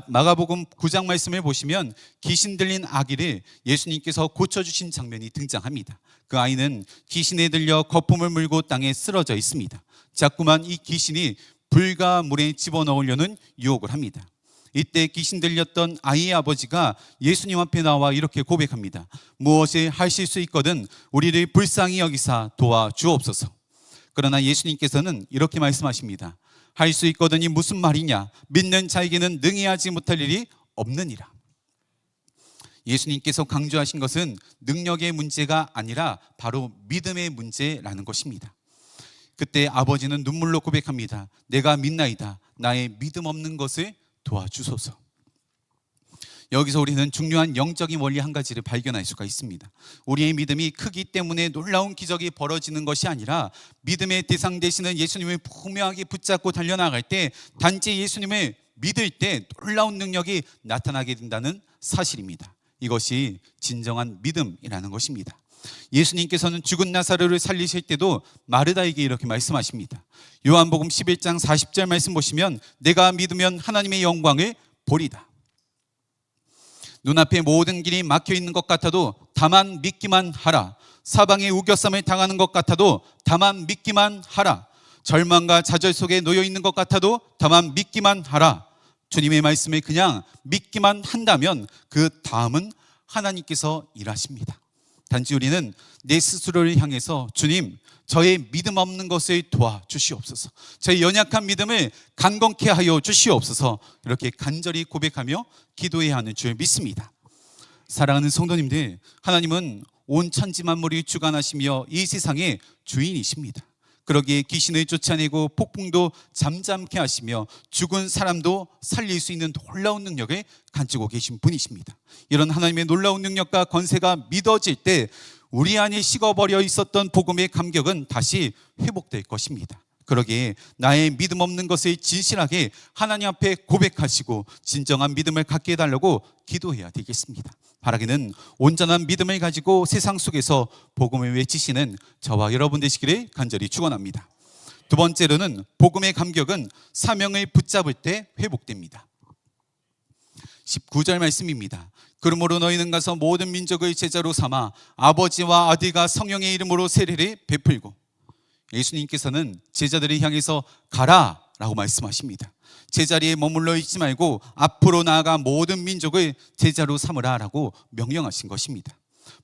마가복음 9장 말씀을 보시면 귀신 들린 아기를 예수님께서 고쳐주신 장면이 등장합니다. 그 아이는 귀신에 들려 거품을 물고 땅에 쓰러져 있습니다. 자꾸만 이 귀신이 불과 물에 집어넣으려는 유혹을 합니다. 이때 귀신 들렸던 아이의 아버지가 예수님 앞에 나와 이렇게 고백합니다. 무엇을 하실 수 있거든 우리를 불쌍히 여기사 도와주옵소서. 그러나 예수님께서는 이렇게 말씀하십니다. 할 수 있거든이 무슨 말이냐? 믿는 자에게는 능히 하지 못할 일이 없느니라. 예수님께서 강조하신 것은 능력의 문제가 아니라 바로 믿음의 문제라는 것입니다. 그때 아버지는 눈물로 고백합니다. 내가 믿나이다. 나의 믿음 없는 것을 도와주소서. 여기서 우리는 중요한 영적인 원리 한 가지를 발견할 수가 있습니다. 우리의 믿음이 크기 때문에 놀라운 기적이 벌어지는 것이 아니라 믿음의 대상 되시는 예수님을 분명하게 붙잡고 달려나갈 때 단지 예수님을 믿을 때 놀라운 능력이 나타나게 된다는 사실입니다. 이것이 진정한 믿음이라는 것입니다. 예수님께서는 죽은 나사로를 살리실 때도 마르다에게 이렇게 말씀하십니다. 요한복음 11장 40절 말씀 보시면 내가 믿으면 하나님의 영광을 보리다. 눈앞에 모든 길이 막혀 있는 것 같아도 다만 믿기만 하라. 사방에 우겨쌈을 당하는 것 같아도 다만 믿기만 하라. 절망과 좌절 속에 놓여 있는 것 같아도 다만 믿기만 하라. 주님의 말씀을 그냥 믿기만 한다면 그 다음은 하나님께서 일하십니다. 단지 우리는 내 스스로를 향해서 주님, 저의 믿음 없는 것을 도와주시옵소서, 저의 연약한 믿음을 강건케 하여 주시옵소서, 이렇게 간절히 고백하며 기도해야 하는 줄 믿습니다. 사랑하는 성도님들, 하나님은 온 천지 만물이 주관하시며 이 세상의 주인이십니다. 그러기에 귀신을 쫓아내고 폭풍도 잠잠케 하시며 죽은 사람도 살릴 수 있는 놀라운 능력을 가지고 계신 분이십니다. 이런 하나님의 놀라운 능력과 권세가 믿어질 때 우리 안에 식어버려 있었던 복음의 감격은 다시 회복될 것입니다. 그러기에 나의 믿음 없는 것을 진실하게 하나님 앞에 고백하시고 진정한 믿음을 갖게 해달라고 기도해야 되겠습니다. 바라기는 온전한 믿음을 가지고 세상 속에서 복음을 외치시는 저와 여러분 되시기를 간절히 축원합니다. 두 번째로는 복음의 감격은 사명을 붙잡을 때 회복됩니다. 19절 말씀입니다. 그러므로 너희는 가서 모든 민족의 제자로 삼아 아버지와 아들과 성령의 이름으로 세례를 베풀고, 예수님께서는 제자들을 향해서 가라 라고 말씀하십니다. 제자리에 머물러 있지 말고 앞으로 나아가 모든 민족을 제자로 삼으라 라고 명령하신 것입니다.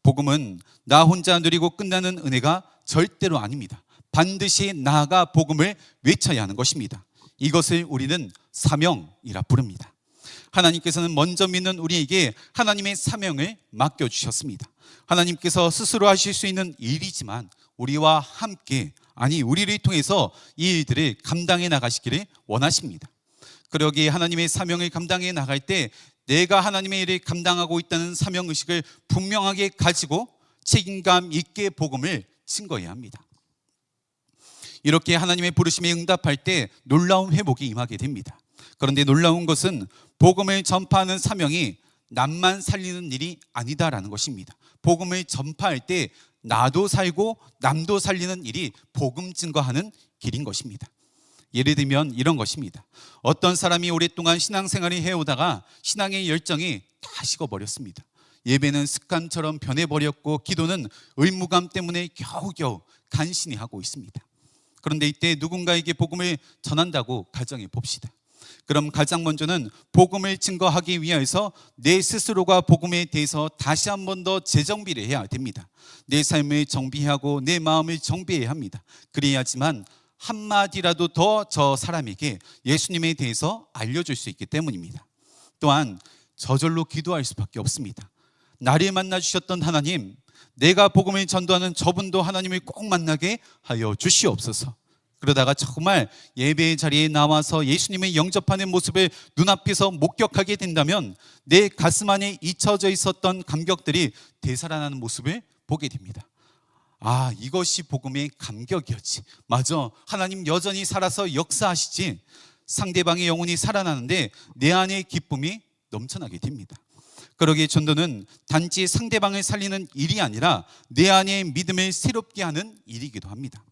복음은 나 혼자 누리고 끝나는 은혜가 절대로 아닙니다. 반드시 나아가 복음을 외쳐야 하는 것입니다. 이것을 우리는 사명이라 부릅니다. 하나님께서는 먼저 믿는 우리에게 하나님의 사명을 맡겨주셨습니다. 하나님께서 스스로 하실 수 있는 일이지만 우리와 함께, 아니 우리를 통해서 이 일들을 감당해 나가시기를 원하십니다. 그러기에 하나님의 사명을 감당해 나갈 때 내가 하나님의 일을 감당하고 있다는 사명의식을 분명하게 가지고 책임감 있게 복음을 증거해야 합니다. 이렇게 하나님의 부르심에 응답할 때 놀라운 회복이 임하게 됩니다. 그런데 놀라운 것은 복음을 전파하는 사명이 남만 살리는 일이 아니다라는 것입니다. 복음을 전파할 때 나도 살고 남도 살리는 일이 복음 증거하는 길인 것입니다. 예를 들면 이런 것입니다. 어떤 사람이 오랫동안 신앙생활을 해오다가 신앙의 열정이 다 식어버렸습니다. 예배는 습관처럼 변해버렸고 기도는 의무감 때문에 겨우겨우 간신히 하고 있습니다. 그런데 이때 누군가에게 복음을 전한다고 가정해 봅시다. 그럼 가장 먼저는 복음을 증거하기 위해서 내 스스로가 복음에 대해서 다시 한 번 더 재정비를 해야 됩니다. 내 삶을 정비하고 내 마음을 정비해야 합니다. 그래야지만 한마디라도 더 저 사람에게 예수님에 대해서 알려줄 수 있기 때문입니다. 또한 저절로 기도할 수밖에 없습니다. 나를 만나주셨던 하나님, 내가 복음을 전도하는 저분도 하나님을 꼭 만나게 하여 주시옵소서. 그러다가 정말 예배의 자리에 나와서 예수님을 영접하는 모습을 눈앞에서 목격하게 된다면 내 가슴 안에 잊혀져 있었던 감격들이 되살아나는 모습을 보게 됩니다. 아, 이것이 복음의 감격이었지. 맞아, 하나님 여전히 살아서 역사하시지. 상대방의 영혼이 살아나는데 내 안에 기쁨이 넘쳐나게 됩니다. 그러기에 전도는 단지 상대방을 살리는 일이 아니라 내 안의 믿음을 새롭게 하는 일이기도 합니다.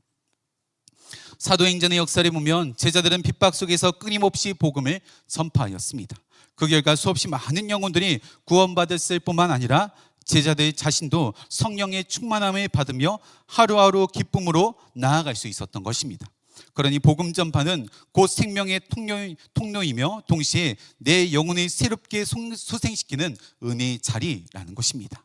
사도행전의 역사를 보면 제자들은 핍박 속에서 끊임없이 복음을 전파하였습니다. 그 결과 수없이 많은 영혼들이 구원받았을 뿐만 아니라 제자들 자신도 성령의 충만함을 받으며 하루하루 기쁨으로 나아갈 수 있었던 것입니다. 그러니 복음 전파는 곧 생명의 통로이며 동시에 내 영혼을 새롭게 소생시키는 은혜의 자리라는 것입니다.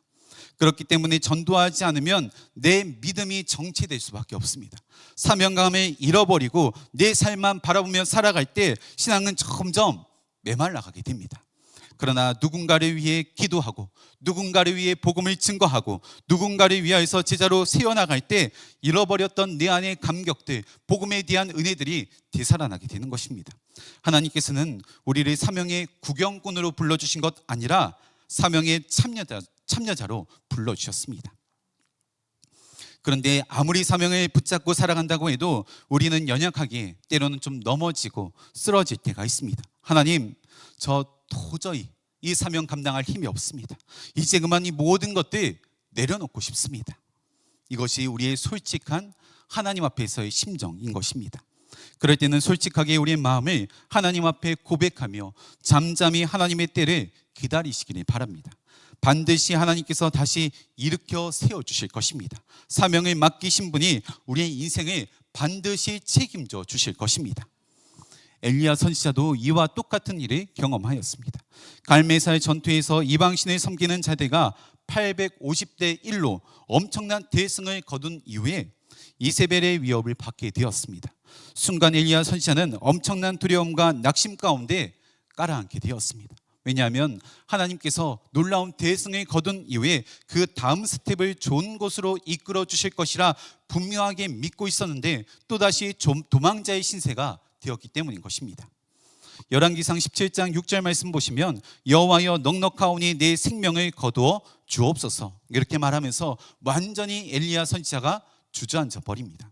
그렇기 때문에 전도하지 않으면 내 믿음이 정체될 수밖에 없습니다. 사명감을 잃어버리고 내 삶만 바라보며 살아갈 때 신앙은 점점 메말라가게 됩니다. 그러나 누군가를 위해 기도하고 누군가를 위해 복음을 증거하고 누군가를 위하여서 제자로 세워나갈 때 잃어버렸던 내 안의 감격들, 복음에 대한 은혜들이 되살아나게 되는 것입니다. 하나님께서는 우리를 사명의 구경꾼으로 불러주신 것 아니라 사명의 참여자로 불러주셨습니다. 그런데 아무리 사명을 붙잡고 살아간다고 해도 우리는 연약하게 때로는 좀 넘어지고 쓰러질 때가 있습니다. 하나님, 저 도저히 이 사명 감당할 힘이 없습니다. 이제 그만 이 모든 것들 내려놓고 싶습니다. 이것이 우리의 솔직한 하나님 앞에서의 심정인 것입니다. 그럴 때는 솔직하게 우리의 마음을 하나님 앞에 고백하며 잠잠히 하나님의 때를 기다리시기를 바랍니다. 반드시 하나님께서 다시 일으켜 세워주실 것입니다. 사명을 맡기신 분이 우리의 인생을 반드시 책임져 주실 것입니다. 엘리야 선지자도 이와 똑같은 일을 경험하였습니다. 갈멜사의 전투에서 이방신을 섬기는 자들과 850대 1로 엄청난 대승을 거둔 이후에 이세벨의 위협을 받게 되었습니다. 순간 엘리야 선지자는 엄청난 두려움과 낙심 가운데 깔아앉게 되었습니다. 왜냐하면 하나님께서 놀라운 대승을 거둔 이후에 그 다음 스텝을 좋은 곳으로 이끌어 주실 것이라 분명하게 믿고 있었는데 또다시 도망자의 신세가 되었기 때문인 것입니다. 열왕기상 17장 6절 말씀 보시면 여호와여 넉넉하오니 내 생명을 거두어 주옵소서, 이렇게 말하면서 완전히 엘리야 선지자가 주저앉아 버립니다.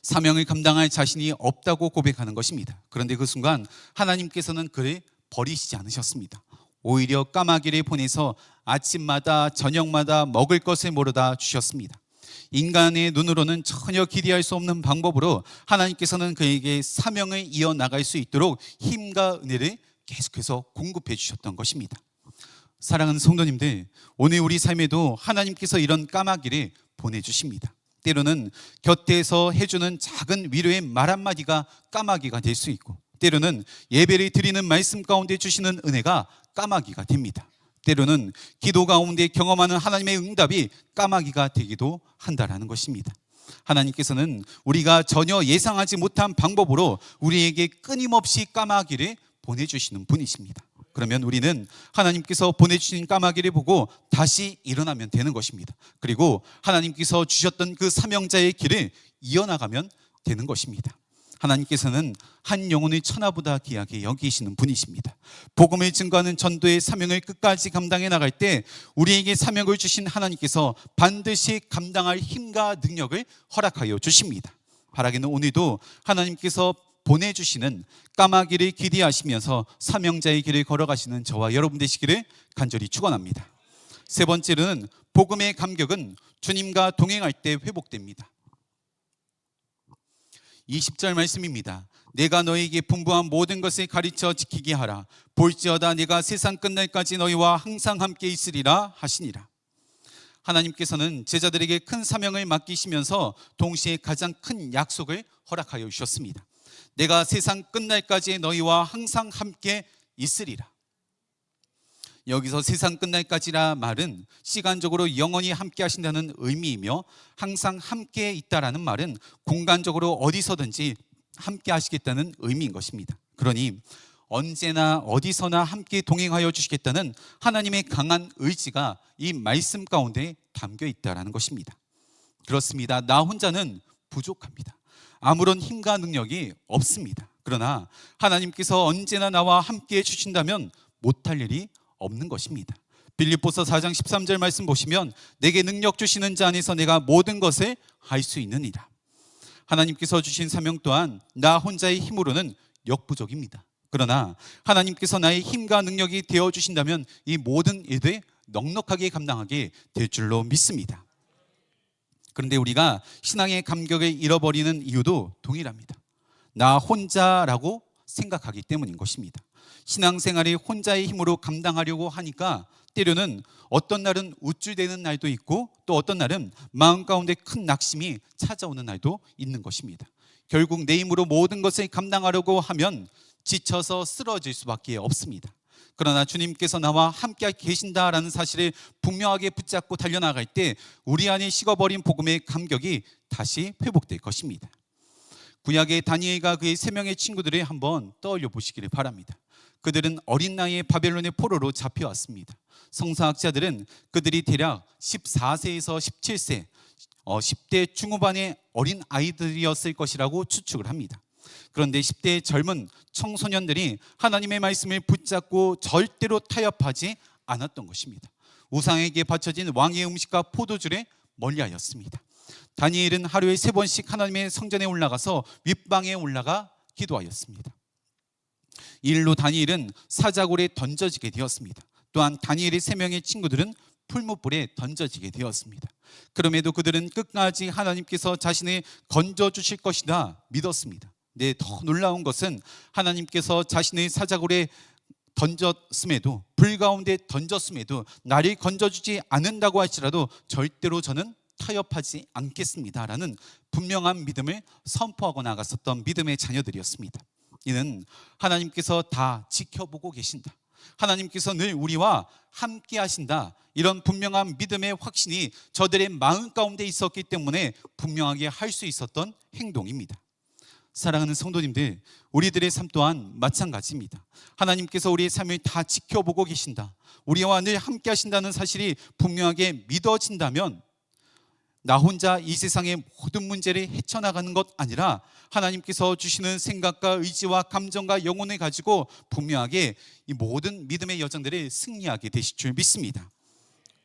사명을 감당할 자신이 없다고 고백하는 것입니다. 그런데 그 순간 하나님께서는 그를 버리시지 않으셨습니다. 오히려 까마귀를 보내서 아침마다 저녁마다 먹을 것을 모르다 주셨습니다. 인간의 눈으로는 전혀 기대할 수 없는 방법으로 하나님께서는 그에게 사명을 이어나갈 수 있도록 힘과 은혜를 계속해서 공급해 주셨던 것입니다. 사랑하는 성도님들, 오늘 우리 삶에도 하나님께서 이런 까마귀를 보내주십니다. 때로는 곁에서 해주는 작은 위로의 말 한마디가 까마귀가 될 수 있고, 때로는 예배를 드리는 말씀 가운데 주시는 은혜가 까마귀가 됩니다. 때로는 기도 가운데 경험하는 하나님의 응답이 까마귀가 되기도 한다라는 것입니다. 하나님께서는 우리가 전혀 예상하지 못한 방법으로 우리에게 끊임없이 까마귀를 보내주시는 분이십니다. 그러면 우리는 하나님께서 보내주신 까마귀를 보고 다시 일어나면 되는 것입니다. 그리고 하나님께서 주셨던 그 사명자의 길을 이어나가면 되는 것입니다. 하나님께서는 한 영혼의 천하보다 귀하게 여기시는 분이십니다. 복음을 증거하는 전도의 사명을 끝까지 감당해 나갈 때 우리에게 사명을 주신 하나님께서 반드시 감당할 힘과 능력을 허락하여 주십니다. 바라기는 오늘도 하나님께서 보내주시는 까마귀를 기대하시면서 사명자의 길을 걸어가시는 저와 여러분 되시기를 간절히 축원합니다. 세 번째로는 복음의 감격은 주님과 동행할 때 회복됩니다. 20절 말씀입니다. 내가 너에게 분부한 모든 것을 가르쳐 지키게 하라. 볼지어다 내가 세상 끝날까지 너희와 항상 함께 있으리라 하시니라. 하나님께서는 제자들에게 큰 사명을 맡기시면서 동시에 가장 큰 약속을 허락하여 주셨습니다. 내가 세상 끝날까지 너희와 항상 함께 있으리라. 여기서 세상 끝날까지라 말은 시간적으로 영원히 함께 하신다는 의미이며, 항상 함께 있다라는 말은 공간적으로 어디서든지 함께 하시겠다는 의미인 것입니다. 그러니 언제나 어디서나 함께 동행하여 주시겠다는 하나님의 강한 의지가 이 말씀 가운데 담겨 있다라는 것입니다. 그렇습니다. 나 혼자는 부족합니다. 아무런 힘과 능력이 없습니다. 그러나 하나님께서 언제나 나와 함께 해주신다면 못할 일이 없는 것입니다. 빌립보서 4장 13절 말씀 보시면 내게 능력 주시는 자 안에서 내가 모든 것을 할 수 있느니라. 하나님께서 주신 사명 또한 나 혼자의 힘으로는 역부족입니다. 그러나 하나님께서 나의 힘과 능력이 되어주신다면 이 모든 일들 넉넉하게 감당하게 될 줄로 믿습니다. 그런데 우리가 신앙의 감격을 잃어버리는 이유도 동일합니다. 나 혼자라고 생각하기 때문인 것입니다. 신앙생활이 혼자의 힘으로 감당하려고 하니까 때로는 어떤 날은 우쭐대는 날도 있고 또 어떤 날은 마음 가운데 큰 낙심이 찾아오는 날도 있는 것입니다. 결국 내 힘으로 모든 것을 감당하려고 하면 지쳐서 쓰러질 수밖에 없습니다. 그러나 주님께서 나와 함께 계신다라는 사실을 분명하게 붙잡고 달려나갈 때 우리 안에 식어버린 복음의 감격이 다시 회복될 것입니다. 구약의 다니엘과 그의 3명의 친구들을 한번 떠올려 보시기를 바랍니다. 그들은 어린 나이에 바벨론의 포로로 잡혀왔습니다. 성서학자들은 그들이 대략 14세에서 17세, 10대 중후반의 어린 아이들이었을 것이라고 추측을 합니다. 그런데 10대의 젊은 청소년들이 하나님의 말씀을 붙잡고 절대로 타협하지 않았던 것입니다. 우상에게 바쳐진 왕의 음식과 포도주를 멀리하였습니다. 다니엘은 하루에 3번씩 하나님의 성전에 올라가서 윗방에 올라가 기도하였습니다. 이 일로 다니엘은 사자굴에 던져지게 되었습니다. 또한 다니엘의 3명의 친구들은 풀무불에 던져지게 되었습니다. 그럼에도 그들은 끝까지 하나님께서 자신을 건져주실 것이다 믿었습니다. 네, 더 놀라운 것은 하나님께서 자신의 사자굴에 던졌음에도, 불 가운데 던졌음에도 나를 건져주지 않는다고 할지라도 절대로 저는 타협하지 않겠습니다라는 분명한 믿음을 선포하고 나갔었던 믿음의 자녀들이었습니다. 이는 하나님께서 다 지켜보고 계신다, 하나님께서 늘 우리와 함께 하신다, 이런 분명한 믿음의 확신이 저들의 마음 가운데 있었기 때문에 분명하게 할 수 있었던 행동입니다. 사랑하는 성도님들, 우리들의 삶 또한 마찬가지입니다. 하나님께서 우리의 삶을 다 지켜보고 계신다, 우리와 늘 함께 하신다는 사실이 분명하게 믿어진다면 나 혼자 이 세상의 모든 문제를 헤쳐나가는 것 아니라 하나님께서 주시는 생각과 의지와 감정과 영혼을 가지고 분명하게 이 모든 믿음의 여정들을 승리하게 되실 줄 믿습니다.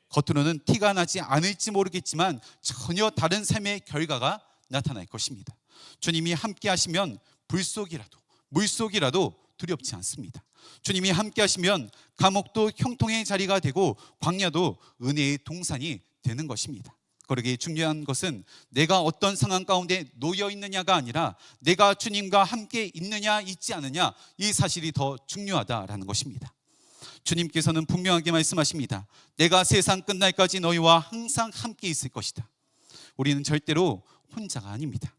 겉으로는 티가 나지 않을지 모르겠지만 전혀 다른 삶의 결과가 나타날 것입니다. 주님이 함께 하시면 불속이라도 물속이라도 두렵지 않습니다. 주님이 함께 하시면 감옥도 형통의 자리가 되고 광야도 은혜의 동산이 되는 것입니다. 그러기에 중요한 것은 내가 어떤 상황 가운데 놓여 있느냐가 아니라 내가 주님과 함께 있느냐 있지 않느냐, 이 사실이 더 중요하다라는 것입니다. 주님께서는 분명하게 말씀하십니다. 내가 세상 끝날까지 너희와 항상 함께 있을 것이다. 우리는 절대로 혼자가 아닙니다.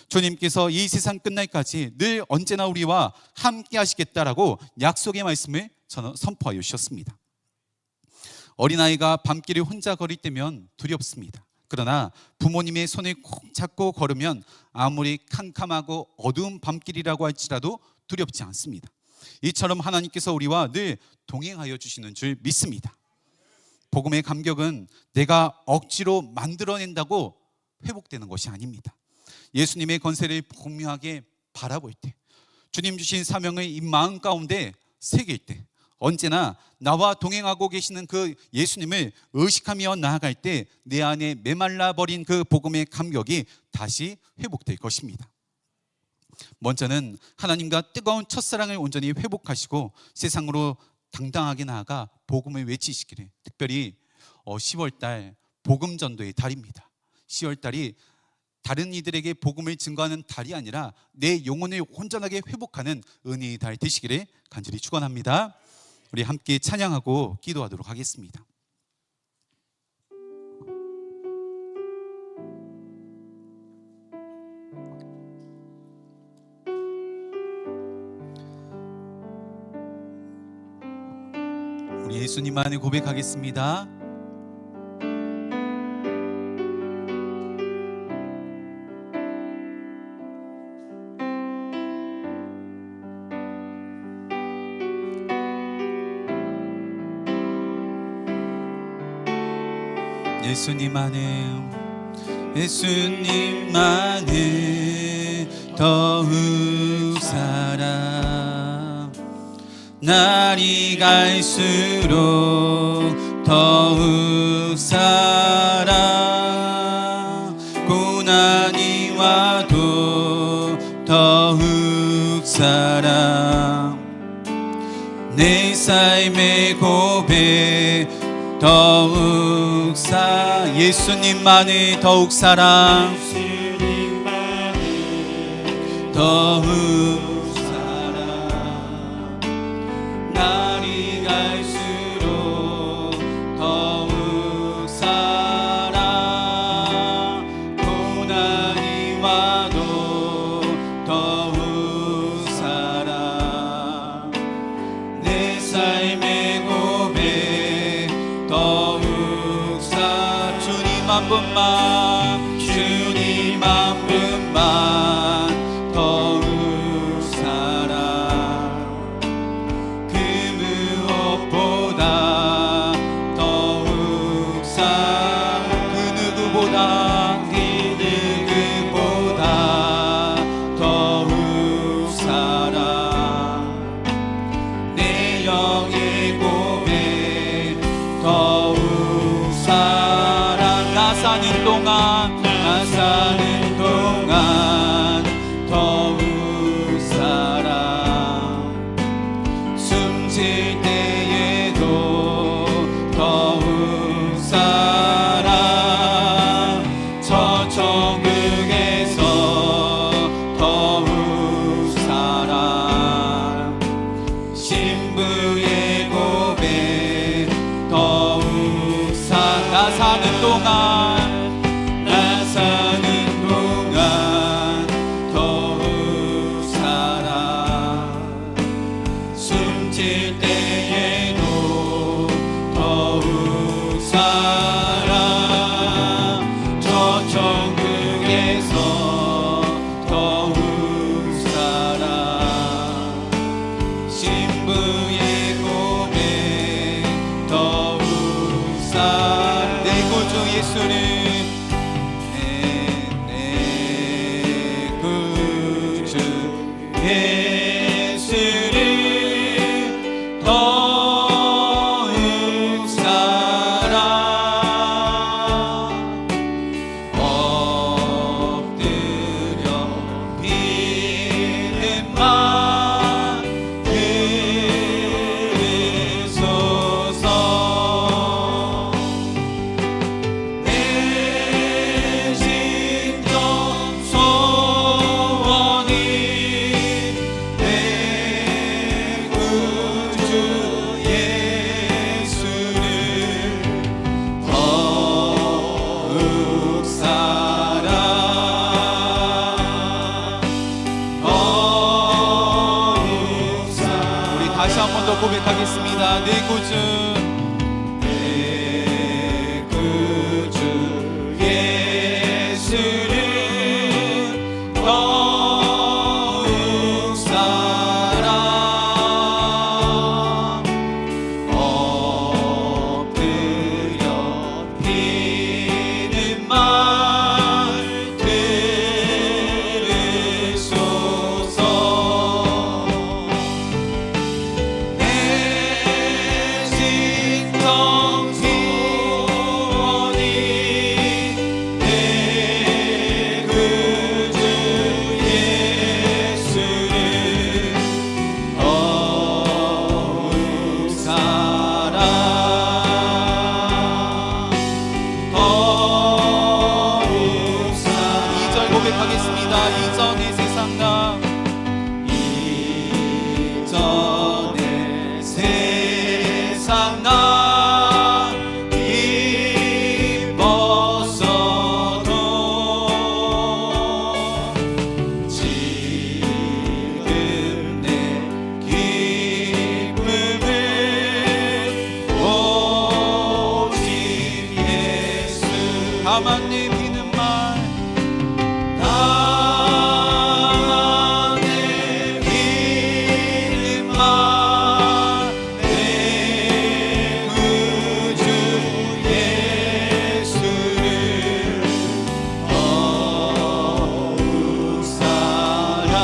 주님께서 이 세상 끝날까지 늘 언제나 우리와 함께 하시겠다라고 약속의 말씀을 선포하여 주셨습니다. 어린아이가 밤길을 혼자 걸을 때면 두렵습니다. 그러나 부모님의 손을 꼭 잡고 걸으면 아무리 캄캄하고 어두운 밤길이라고 할지라도 두렵지 않습니다. 이처럼 하나님께서 우리와 늘 동행하여 주시는 줄 믿습니다. 복음의 감격은 내가 억지로 만들어낸다고 회복되는 것이 아닙니다. 예수님의 권세를 분명하게 바라볼 때, 주님 주신 사명을 이 마음 가운데 새길 때, 언제나 나와 동행하고 계시는 그 예수님을 의식하며 나아갈 때 내 안에 메말라 버린 그 복음의 감격이 다시 회복될 것입니다. 먼저는 하나님과 뜨거운 첫사랑을 온전히 회복하시고 세상으로 당당하게 나아가 복음을 외치시기를, 특별히 10월달 복음전도의 달입니다. 10월달이 다른 이들에게 복음을 증거하는 달이 아니라 내 영혼을 온전하게 회복하는 은혜의 달 되시기를 간절히 축원합니다. 우리 함께 찬양하고 기도하도록 하겠습니다. 우리 예수님만을 고백하겠습니다. 예수님만을 더욱 사랑, 날이 갈수록 더욱 사랑, 고난이 와도 더욱 사랑, 내 삶의 고백 더욱 예수님만을 더욱 사랑, 더욱 사랑, 날이 갈수록 더욱 사랑, 고난이 와도 더욱 사랑, 내 삶의 고백 더욱 주님 한 분만, 주님 한 분만 더욱 사랑, 그 무엇보다 더욱 사랑, 그 누구보다 더욱 사랑, 내 영의 고백 더욱 사랑, 나 사는 동안 더욱 사랑, 숨 쉴 때에도 더욱 사랑, 저 천국에서 더욱 사랑, 신부의 고백 더욱 사랑, 나 사는 동안 더욱 사랑, 숨 숨질 때에도 더욱 살아 저 천국에서 더욱 살아 신부의 고백 더욱 살아 내 구주 예수는 내 구주 예수는 더욱 살아 엎드려 비는만 들으소서 내 심정 소원이 내 구주 예수를 더욱 살아 더욱 살아 우리 다시 한 번 더 고백하겠습니다. 내 구주 예수를 더욱 살아 엎드려 비는 말 들으소서 내 심정 소원이 내 구주 예수를 더욱 살아 더욱 살아 2절 고백하겠습니다. 이전의 세상 나 이전의 세상 나 기뻤어도 지금 내 기쁨은 오직 예수 다만 내 비는 말 다만 내 비는 말 내 구주 예수를 더욱 살아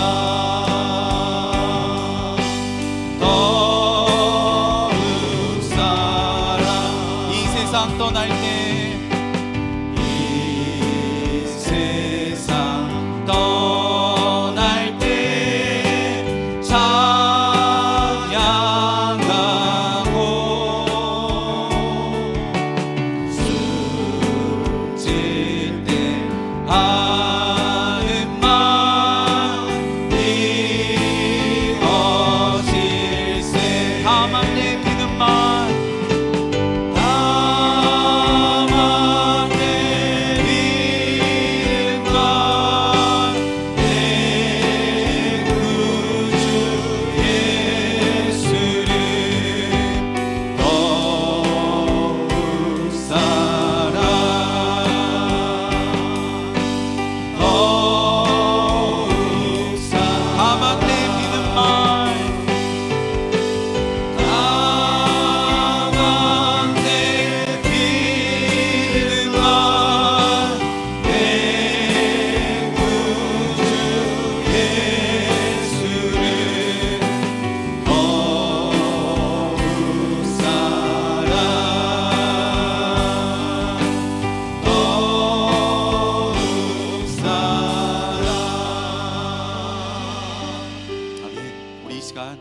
더욱 살아 이 세상 떠날 때 이 세상 떠날 때 찬양하고 숨질 때 하는 말 이어질세 다만 내 비는 말 다만 내 비는 말 내 구주 예수를 더욱 살아 더욱 살아 다만 내 비는 말 다만 내 비는 말 내 구주 예수를 더욱 살아 더욱 살아 아멘. 우리 이 시간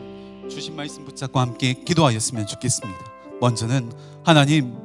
주신 말씀 붙잡고 함께 기도하였으면 좋겠습니다. 먼저는 하나님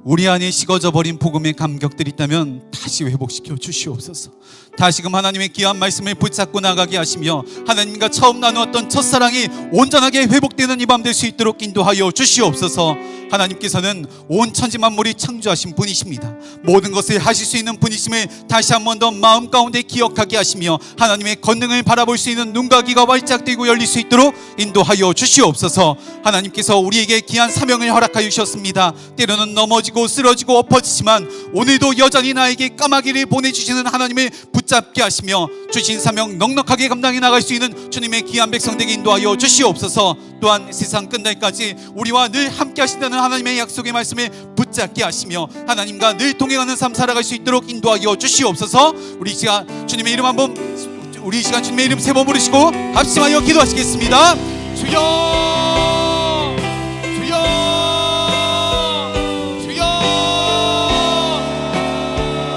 우리 안에 식어져 버린 복음의 감격들이 있다면 다시 회복시켜 주시옵소서. 다시금 하나님의 귀한 말씀을 붙잡고 나가게 하시며 하나님과 처음 나누었던 첫사랑이 온전하게 회복되는 이 밤 될 수 있도록 인도하여 주시옵소서. 하나님께서는 온 천지 만물이 창조하신 분이십니다. 모든 것을 하실 수 있는 분이심을 다시 한 번 더 마음 가운데 기억하게 하시며 하나님의 권능을 바라볼 수 있는 눈과 귀가 활짝 뜨고 열릴 수 있도록 인도하여 주시옵소서. 하나님께서 우리에게 귀한 사명을 허락하여 주셨습니다. 때로는 넘어지고 쓰러지고 엎어지지만 오늘도 여전히 나에게 까마귀를 보내주시는 하나님을 붙잡게 하시며 주신 사명 넉넉하게 감당해 나갈 수 있는 주님의 귀한 백성 되게 인도하여 주시옵소서. 또한 세상 끝날까지 우리와 늘 함께 하신다는 하나님의 약속의 말씀을 붙잡게 하시며 하나님과 늘 동행하는 삶 살아갈 수 있도록 인도하여 주시옵소서. 우리 시간 주님의 이름 한번 주님의 이름 세 번 부르시고 합심하여 기도하시겠습니다. 주여 주여 주여.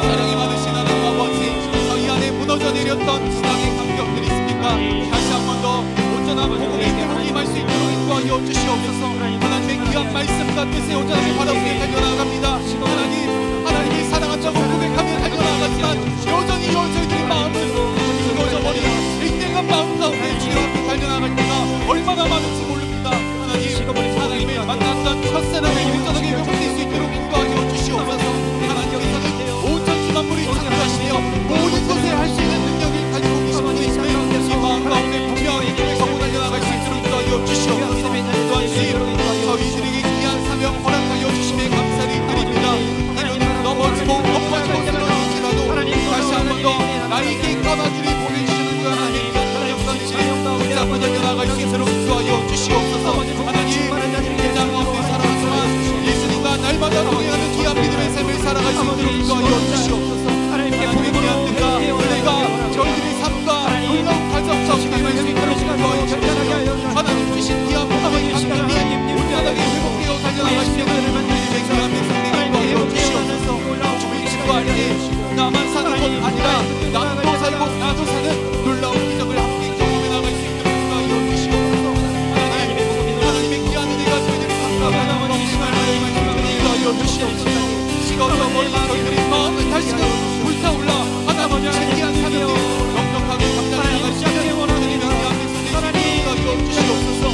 사랑이 많으신 하나님 아버지, 저희 안에 무너져 내렸던 신앙의 감격들이 있습니까? 다시 한 번 더 온전한 복음의 힘을 임할 수 있도록 인도하여 주시옵소서. 하나님의 귀한 말씀과 뜻에 온전하게 바라보게 달려나갑니다. 하나님이 사랑한다고 고백하며 달려나가지만 여전히 저희들의 마음은 죽어져버린 인내한 마음 가운데 주님 앞에 달려나갈 때가 얼마나 많은지 모릅니다. 하나님을 만났던 첫사랑을 온전하게 회복될 수 있도록 인도하여 주시옵소서. 하나님께서는 온 천지 만물이 창조하시며 모든 것에 할 수 있는 능력을 가지고 계신 분이시며 이 마음 가운데 분명히 고백하고 달려나갈 수 있도록 인도하여 주시옵소서. 또한 저희들에게 귀한 사명 허락하여 주심에 감사를 드립니다. 이는 넘어지고 엎어지고 쓰러질지라도 다시 한 번 더 나에게 까마귀를 보내주시는 그 하나님의 귀한 사명과 붙잡고 달려나갈 수 있도록 인도하여 주시옵소서. 하나님 세상 가운데 살아가지만 예수님과 날마다 동행하는 귀한 믿음의 삶을 살아갈 수 있도록 인도하여 주시옵소서. 하나님의 귀한 뜻과 은혜가 저희들의 삶과 놀라운 가정 가운데 임할 수 있도록 인도하여 주시옵소서. 하나님 주신 귀한 복음의 감격이 온전하게 회복되어 달려나가시는 우리의 귀한 백성들을 인도하여 주시옵소서. 주의 친구와 함께 나만 사는 것 아니라 나도 살고 나도 사는 놀라운 기적을 함께 경험해 나갈 수 있도록 인도하여 주시옵소서. 하나님의 귀한 은혜가 저희들의 삶과 가정을 인도하여 주시옵소서. 식어져 버린 저희들의 마음은 다시금 불타올라 하나님의 신기한 사명을 넉넉하게 감당해 나갈 수 있는 하나님의 귀한 백성들을 인도하여 주시옵소서.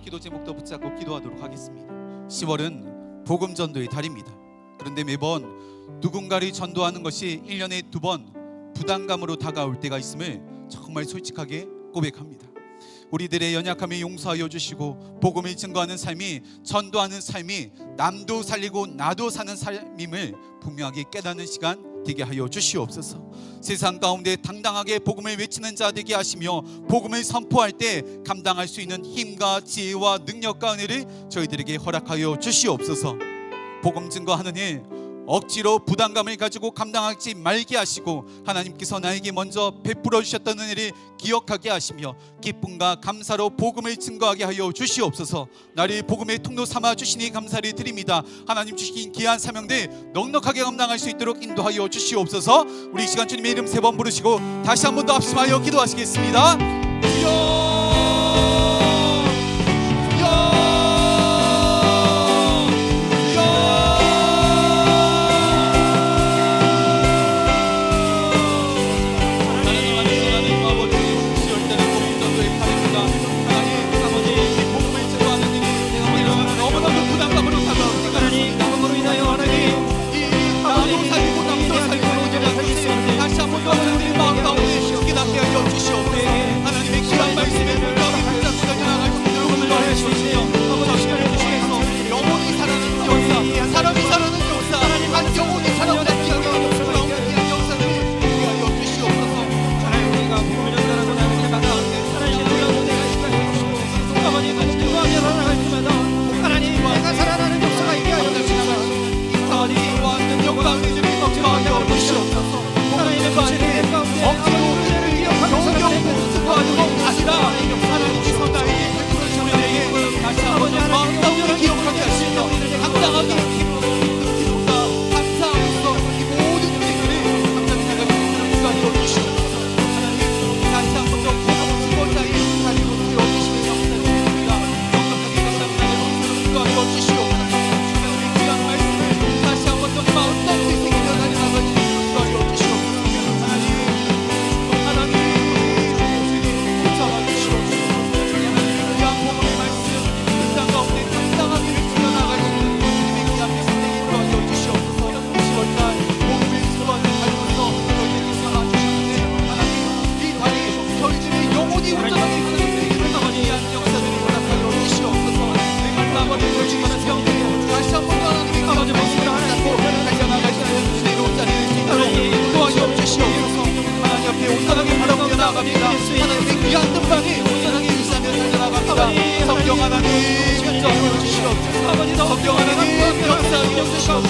기도 제목도 붙잡고 기도하도록 하겠습니다. 10월은 복음 전도의 달입니다. 그런데 매번 누군가를 전도하는 것이 1년에 2번 부담감으로 다가올 때가 있음을 정말 솔직하게 고백합니다. 우리들의 연약함을 용서하여 주시고 복음을 증거하는 삶이, 전도하는 삶이 남도 살리고 나도 사는 삶임을 분명하게 깨닫는 시간 되게 하여 주시옵소서. 세상 가운데 당당하게 복음을 외치는 자 되게 하시며 복음을 선포할 때 감당할 수 있는 힘과 지혜와 능력과 은혜를 저희들에게 허락하여 주시옵소서. 복음 증거하는 일 억지로 부담감을 가지고 감당하지 말게 하시고 하나님께서 나에게 먼저 베풀어 주셨던 은혜를 기억하게 하시며 기쁨과 감사로 복음을 증거하게 하여 주시옵소서. 나를 복음의 통로 삼아 주시니 감사를 드립니다. 하나님 주신 귀한 사명들 넉넉하게 감당할 수 있도록 인도하여 주시옵소서. 우리 이 시간 주님의 이름 3번 부르시고 다시 한 번 더 합심하여 기도하시겠습니다. 주여 다시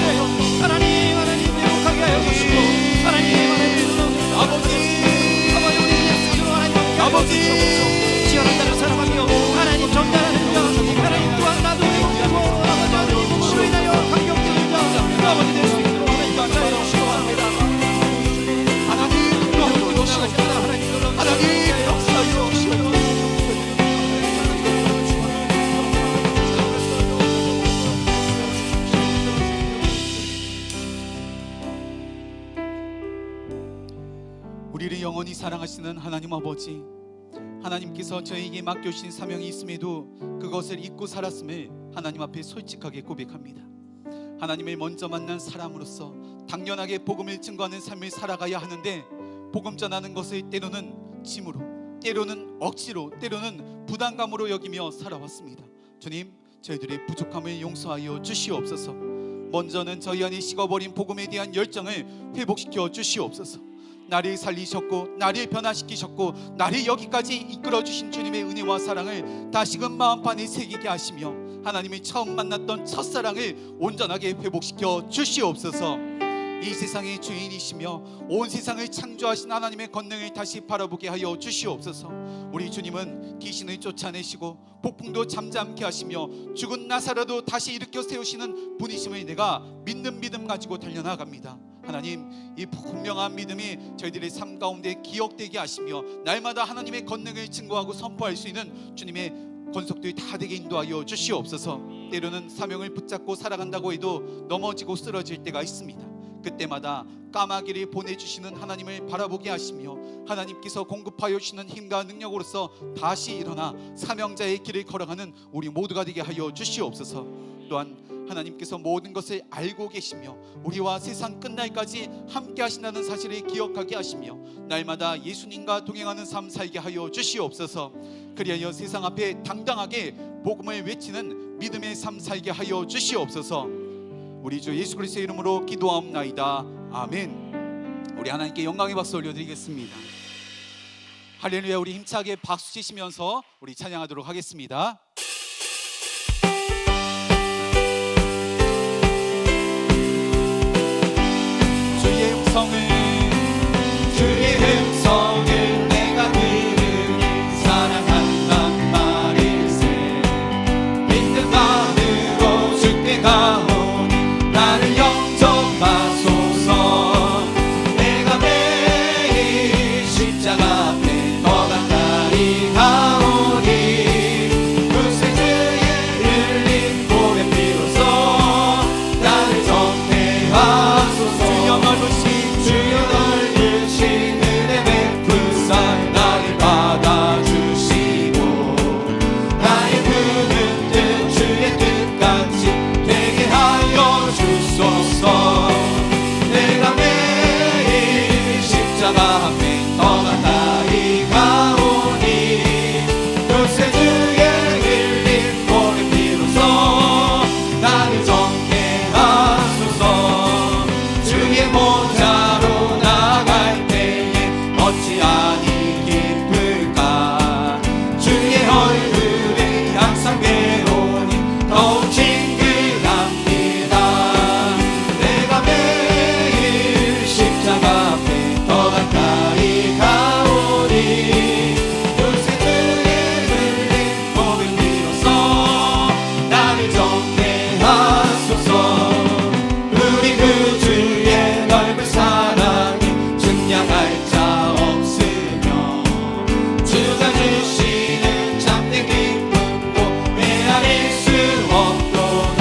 주세요. 하나님 회복하게 하여 주시고 하나님 아버지 우리 예수로 하나님 아버지 지어는 나를 사랑하며 하나님 전달하는 자 하나님 또한 나도 용기고 아버지 몸으로 인하여 감격되는 자 아버지 될 수 있도록 하나님 감사해 주시고 합니다. 하나님 감사합니다. 하나님 역사하여 주시고 우리를 영원히 사랑하시는 하나님 아버지, 하나님께서 저에게 맡겨주신 사명이 있음에도 그것을 잊고 살았음을 하나님 앞에 솔직하게 고백합니다. 하나님을 먼저 만난 사람으로서 당연하게 복음을 증거하는 삶을 살아가야 하는데 복음 전하는 것을 때로는 짐으로, 때로는 억지로, 때로는 부담감으로 여기며 살아왔습니다. 주님, 저희들의 부족함을 용서하여 주시옵소서. 먼저는 저희 안에 식어버린 복음에 대한 열정을 회복시켜 주시옵소서. 나를 살리셨고 나를 변화시키셨고 나를 여기까지 이끌어주신 주님의 은혜와 사랑을 다시금 마음판에 새기게 하시며 하나님이 처음 만났던 첫사랑을 온전하게 회복시켜 주시옵소서. 이 세상의 주인이시며 온 세상을 창조하신 하나님의 권능을 다시 바라보게 하여 주시옵소서. 우리 주님은 귀신을 쫓아내시고 폭풍도 잠잠케 하시며 죽은 나사로도 다시 일으켜 세우시는 분이심을 내가 믿는 믿음 가지고 달려나갑니다. 하나님, 이 분명한 믿음이 저희들의 삶 가운데 기억되게 하시며 날마다 하나님의 권능을 증거하고 선포할 수 있는 주님의 권속들이 다 되게 인도하여 주시옵소서. 때로는 사명을 붙잡고 살아간다고 해도 넘어지고 쓰러질 때가 있습니다. 그때마다 까마귀를 보내주시는 하나님을 바라보게 하시며 하나님께서 공급하여 주시는 힘과 능력으로서 다시 일어나 사명자의 길을 걸어가는 우리 모두가 되게 하여 주시옵소서. 또한 하나님께서 모든 것을 알고 계시며 우리와 세상 끝날까지 함께 하신다는 사실을 기억하게 하시며 날마다 예수님과 동행하는 삶 살게 하여 주시옵소서. 그리하여 세상 앞에 당당하게 복음을 외치는 믿음의 삶 살게 하여 주시옵소서. 우리 주 예수 그리스도의 이름으로 기도하옵나이다. 아멘. 우리 하나님께 영광의 박수 올려드리겠습니다. 할렐루야. 우리 힘차게 박수 치시면서 우리 찬양하도록 하겠습니다. 주의 음성을 내가 들으니 사랑한단 말일세. 믿는 마음으로 주께 가오니 나를 영접하소서. 내가 매일 십자가 앞에 더 가까이 가오니 구세주의 흘린 보혈 피로써 나를 정죄하소서. 주여 넓으신 은혜 베푸사 나를 받아주시고 나의 부는 뜻 주의 뜻같이 되게 하여 주소서. 내가 매일 십자가 앞에 더 가까이 가오니 구세주의 흘린 보혈 피로써 나를 정죄하소서. 주의 보좌로 나갈 때에 어찌하니 기쁠까. 주의 얼굴에 항상 배우니 더욱 친근합니다. 내가 매일 십자가 앞에 더 가까이 가오니 구세주의 흘린 보혈 피로써 나를 정죄하소서. 우리 구주의 넓은 사랑이 증량할 자 없으며 주가 주시는 참된 기쁨도 헤아릴 수 없도다.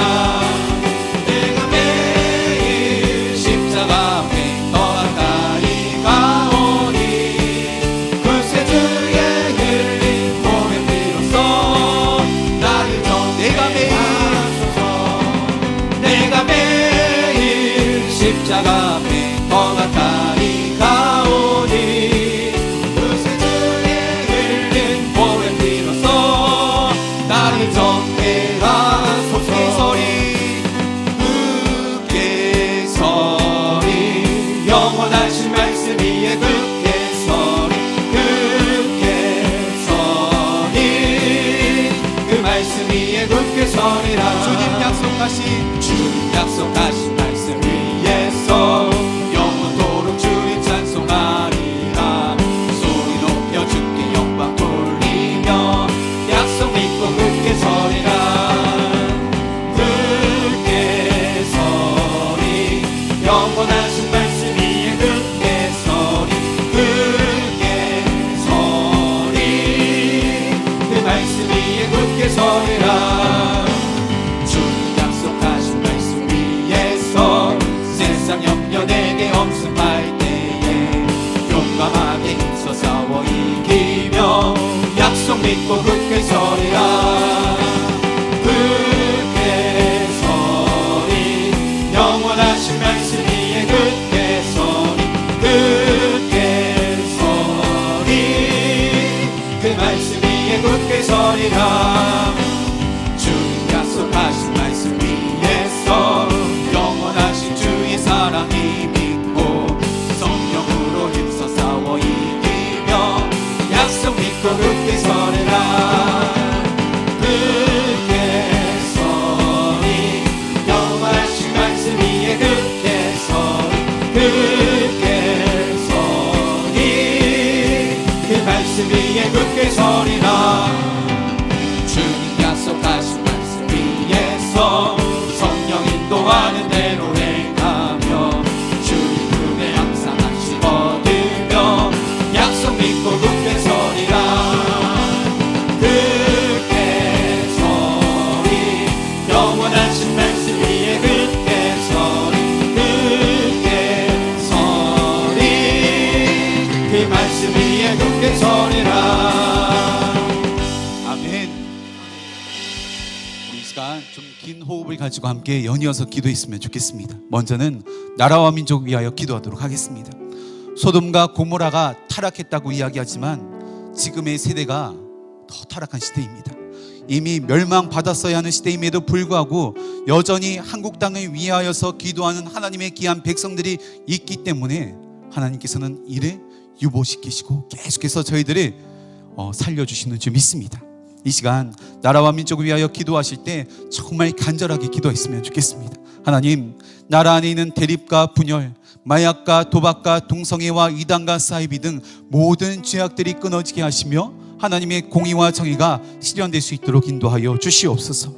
내가 매일 십자가 앞에 더 가까이 가오니 구세주의 흘린 보혈 피로써 나를 정죄하소서. 내가 매일 십자가 앞에 더 가까이 가오니 구세주의 흘린 보혈 피로써 나를 정죄하소서. 굳게 서리 영원하신 말씀 위에 굳게 서리 그 말씀 위에 굳게 서리라. 주님 약속하신 말씀 영원하신 말씀 위에 굳게 서리 굳게 서리 그 말씀 위에 굳게 서리라 주님 약속하신 말씀 위에서 세상 염려 내게 엄습할 때에 용감하게 힘써 싸워 이기며 약속 믿고 굳게 서리라 굳게 서리 영원하신 말씀 위에 굳게 서리 굳게 서리 그 말씀 위에 굳게 서리라 주님 약속하신 말씀 위에서 영원하신 주의 사랑이 믿고 성령으로 힘써 싸워 이기며 약속 믿고 굳게 서리라 굳게 서리 영원하신 말씀 위에 굳게 서리 굳게 서리 그 말씀 위에 굳게 서리라 주님 약속하신 말씀 위에서 성령 인도하는 대로 행하며 주님 품에 항상 안식 얻으며 약속 믿고 굳게 서리라 굳게 서리 영원하신 말씀 위에 굳게 서리 굳게 서리 그 말씀 위에 굳게 서리라 아멘. 우리 이 시간 좀 긴 호흡을 가지고 함께 연이어서 기도했으면 좋겠습니다. 먼저는 나라와 민족 위하여 기도하도록 하겠습니다. 소돔과 고모라가 타락했다고 이야기하지만 지금의 세대가 더 타락한 시대입니다. 이미 멸망받았어야 하는 시대임에도 불구하고 여전히 한국 땅을 위하여서 기도하는 하나님의 귀한 백성들이 있기 때문에 하나님께서는 이를 유보시키시고 계속해서 저희들을 살려주시는 줄 믿습니다. 이 시간 나라와 민족을 위하여 기도하실 때 정말 간절하게 기도했으면 좋겠습니다. 하나님, 나라 안에 있는 대립과 분열, 마약과 도박과 동성애와 이단과 사이비 등 모든 죄악들이 끊어지게 하시며 하나님의 공의와 정의가 실현될 수 있도록 인도하여 주시옵소서.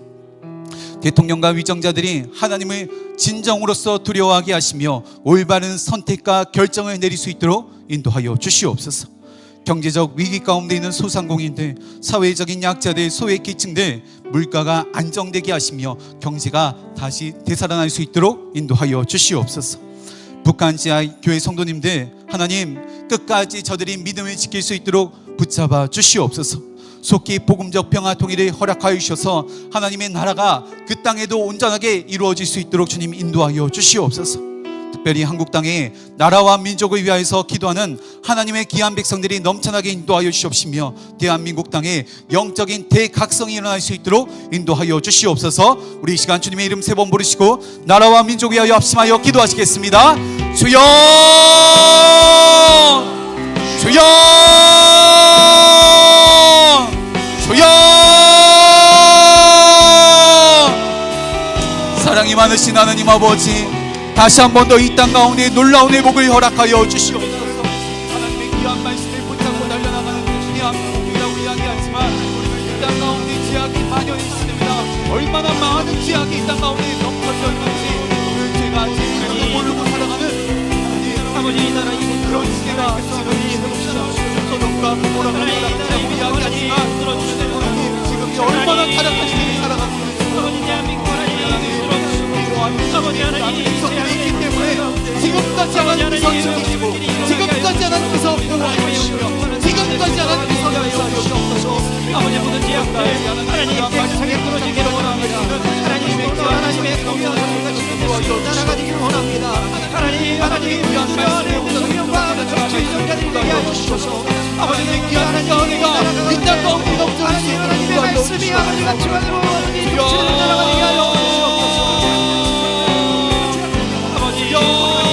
대통령과 위정자들이 하나님을 진정으로서 두려워하게 하시며 올바른 선택과 결정을 내릴 수 있도록 인도하여 주시옵소서. 경제적 위기 가운데 있는 소상공인들, 사회적인 약자들, 소외계층들 물가가 안정되게 하시며 경제가 다시 되살아날 수 있도록 인도하여 주시옵소서. 북한 지하 교회 성도님들, 하나님 끝까지 저들이 믿음을 지킬 수 있도록 붙잡아 주시옵소서. 속히 복음적 평화 통일을 허락하여 주셔서 하나님의 나라가 그 땅에도 온전하게 이루어질 수 있도록 주님 인도하여 주시옵소서. 특별히 한국 땅에 나라와 민족을 위하여서 기도하는 하나님의 귀한 백성들이 넘쳐나게 인도하여 주시옵시며 대한민국 땅에 영적인 대각성이 일어날 수 있도록 인도하여 주시옵소서. 우리 이 시간 주님의 이름 3번 부르시고 나라와 민족을 위하여 합심하여 기도하시겠습니다. 주여 주여 주여. 사랑이 많으신 하나님 아버지, 다시 한 번 더 이 땅 가운데 놀라운 회복을 허락하여 주시옵소서. 하나님의 귀한 말씀을 붙잡고 달려나가는 주님이라고 이야기하지만 이 땅 가운데 죄악이 만연해 있습니다. 얼마나 많은 죄악이 이 땅 가운데 넘쳐져 있는지 그 죄가 죄를 모르고 살아가는 아버지 이 나라 이곳 그런 시대가 지금 소돔과 고모라가 이야기하지만 지금 얼마나 타락한 시대에 살아가고 있는지 아버지 하나님 있기 때문에 지금까지 하나님께서 지키시고 지금까지 하나님께서 보호하시고 지금까지 하나님께서 역사하시옵소서. 아버지 모든 죄악들 하나님 깨끗하게 끊어지기를 원합니다. 하나님의 공연을 따라가기를 원합니다. 하나님 귀한 말씀에 성령과 주의정자들이 되게 하시옵소서. 아버지의 귀한 은혜가 이 땅 가운데 넘쳐날 수 있도록 하나님의 말씀이 아버지가 주관으로 주를 따라가게 하여 주시옵소서.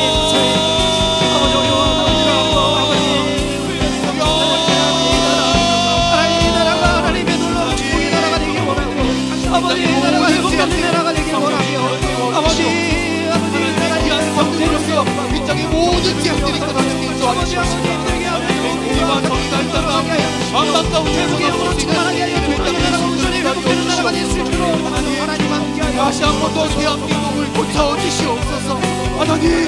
아버지 나라가 회복되는 나라가 되길 원하며 아버지 나라의 경제로서 이 땅의 모든 지역들이 끊어지게 인도하시옵소서. 우리와 정의가 안타까운 회복의 영으로 충만하게 하여 주옵소서. 나라가 온전히 회복되는 나라가 될 수 있도록 하나님 함께하여 다시 한 번 더 대한민국을 고쳐주시옵소서. 하나님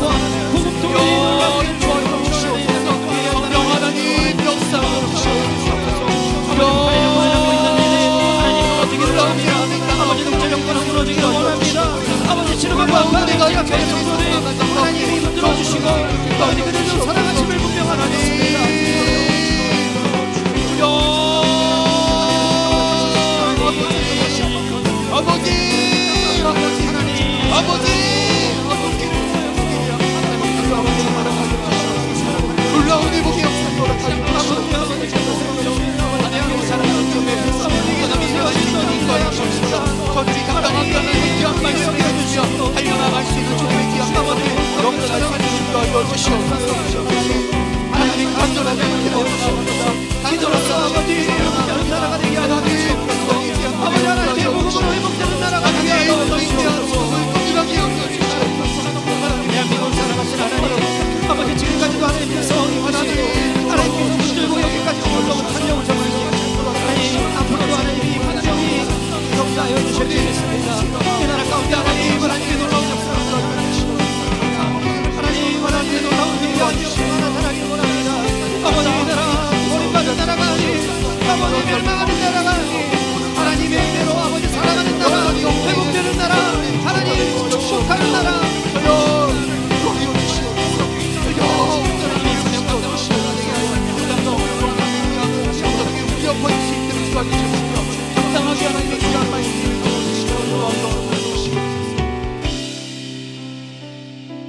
하나님과 복음도 성령 하나님 역사하여 주시옵소서. 아버지 독재정권은 무너지기를 원합니다. 아버지 지루감과 반대가 약해졌는데 하나님이 만들어주시고 아버지 그들도 사랑하심을 분명하셨습니다. 놀라운 회복의 역사를 저들이 감당하기 하나님의 귀한 말씀을 해주시어 달려나갈 수 있는 주님의 귀한 마음을 영원할 수 있는 주가 열어주시옵소서. 하나님 간절하게 기도하옵소서. 기도로서 아버지 회복되는 나라가 되게 하여 주시옵소서. 아버지 하나님의 복음으로 회복되는 나라가 되게 하여 주시옵소서. 대한민국을 살아가신 하나님 아버지 지금까지도 하나님의 성이 하시고 하나님께서 붙들고 여기까지 올라온 탄력을 정하시고 하나님 앞으로도 하나님이 반정이 역사하여 주셔야 되겠습니다. 이 나라 가운데 하나님의 놀라운 역사를 주시고 하나님의 놀라운 위대한 역사가 나타나길 원합니다. 아버지 이 나라 버림받은 나라가 아닌 아버지 멸망하는 나라가 아닌 하나님의 은혜로 아버지 살아가는 나라 회복되는 나라 하나님 축복하는 나라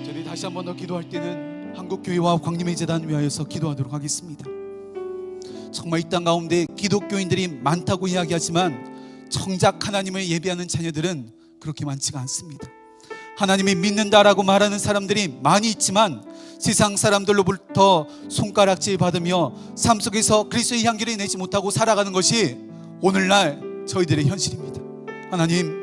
저희 다시 한 번 더 기도할 때는 한국교회와 광림의 재단 위하여서 기도하도록 하겠습니다. 정말 이 땅 가운데 기독교인들이 많다고 이야기하지만 정작 하나님을 예배하는 자녀들은 그렇게 많지가 않습니다. 하나님이 믿는다라고 말하는 사람들이 많이 있지만 세상 사람들로부터 손가락질 받으며 삶 속에서 그리스도의 향기를 내지 못하고 살아가는 것이 오늘날 저희들의 현실입니다. 하나님,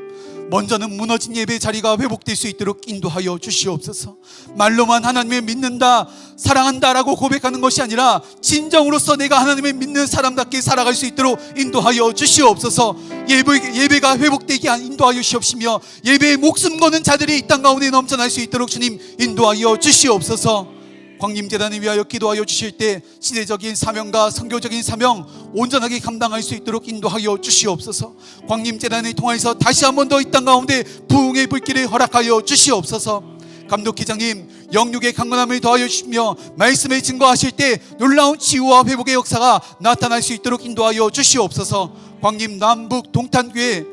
먼저는 무너진 예배 자리가 회복될 수 있도록 인도하여 주시옵소서. 말로만 하나님을 믿는다, 사랑한다라고 고백하는 것이 아니라 진정으로서 내가 하나님을 믿는 사람답게 살아갈 수 있도록 인도하여 주시옵소서. 예배가 회복되게 인도하여 주시옵시며 예배에 목숨 거는 자들이 이 땅 가운데 넘쳐날 수 있도록 주님 인도하여 주시옵소서. 광림재단을 위하여 기도하여 주실 때 시대적인 사명과 선교적인 사명 온전하게 감당할 수 있도록 인도하여 주시옵소서. 광림재단을 통해서 다시 한 번 더 이 땅 가운데 부흥의 불길을 허락하여 주시옵소서. 감독기장님, 영육의 강건함을 더하여 주시며 말씀을 증거하실 때 놀라운 치유와 회복의 역사가 나타날 수 있도록 인도하여 주시옵소서. 광림 남북 동탄교회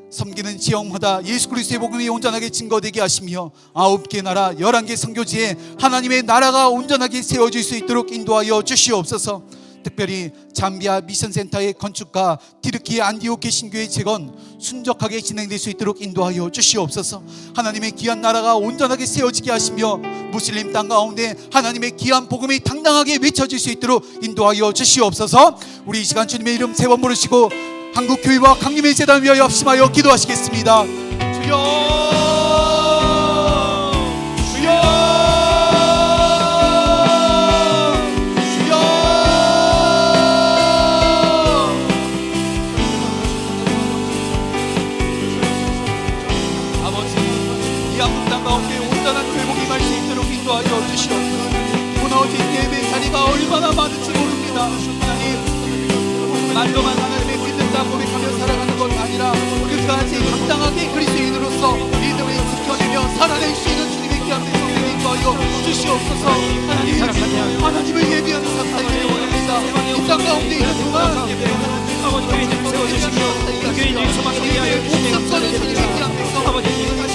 섬기는 지역마다 예수 그리스도의 복음이 온전하게 증거되게 하시며 9개 나라 11개 선교지에 하나님의 나라가 온전하게 세워질 수 있도록 인도하여 주시옵소서. 특별히 잠비아 미션센터의 건축과 티르키의 안디오케 신교의 재건 순적하게 진행될 수 있도록 인도하여 주시옵소서. 하나님의 귀한 나라가 온전하게 세워지게 하시며 무슬림 땅 가운데 하나님의 귀한 복음이 당당하게 외쳐질 수 있도록 인도하여 주시옵소서. 우리 이 시간 주님의 이름 세 번 부르시고 한국교회와 강림의 재단 위하여 합심하여 기도하시겠습니다. 주여, 주여, 주여. 아버지, 이 한국 땅 가운데 온전한 회복이 임할 수 있도록 인도하여 주시옵소서. 무너진 예배 자리가 얼마나 많은지 모릅니다. 하나님, 말로만 하나님의 믿는다 고백하며 살아가는 것 아니라 끝까지 당당하게 그리스도인으로서 믿음을 지켜내며 살아낼 수 있는 주님의 귀한 성령을 인도하여 주시옵소서. 하나님을 예비하는 삶 살기를 원합니다. 이 땅 가운데 있는 동안 아버지 교회를 세워주시며 교회를 소망되게 하여 주시며 아버지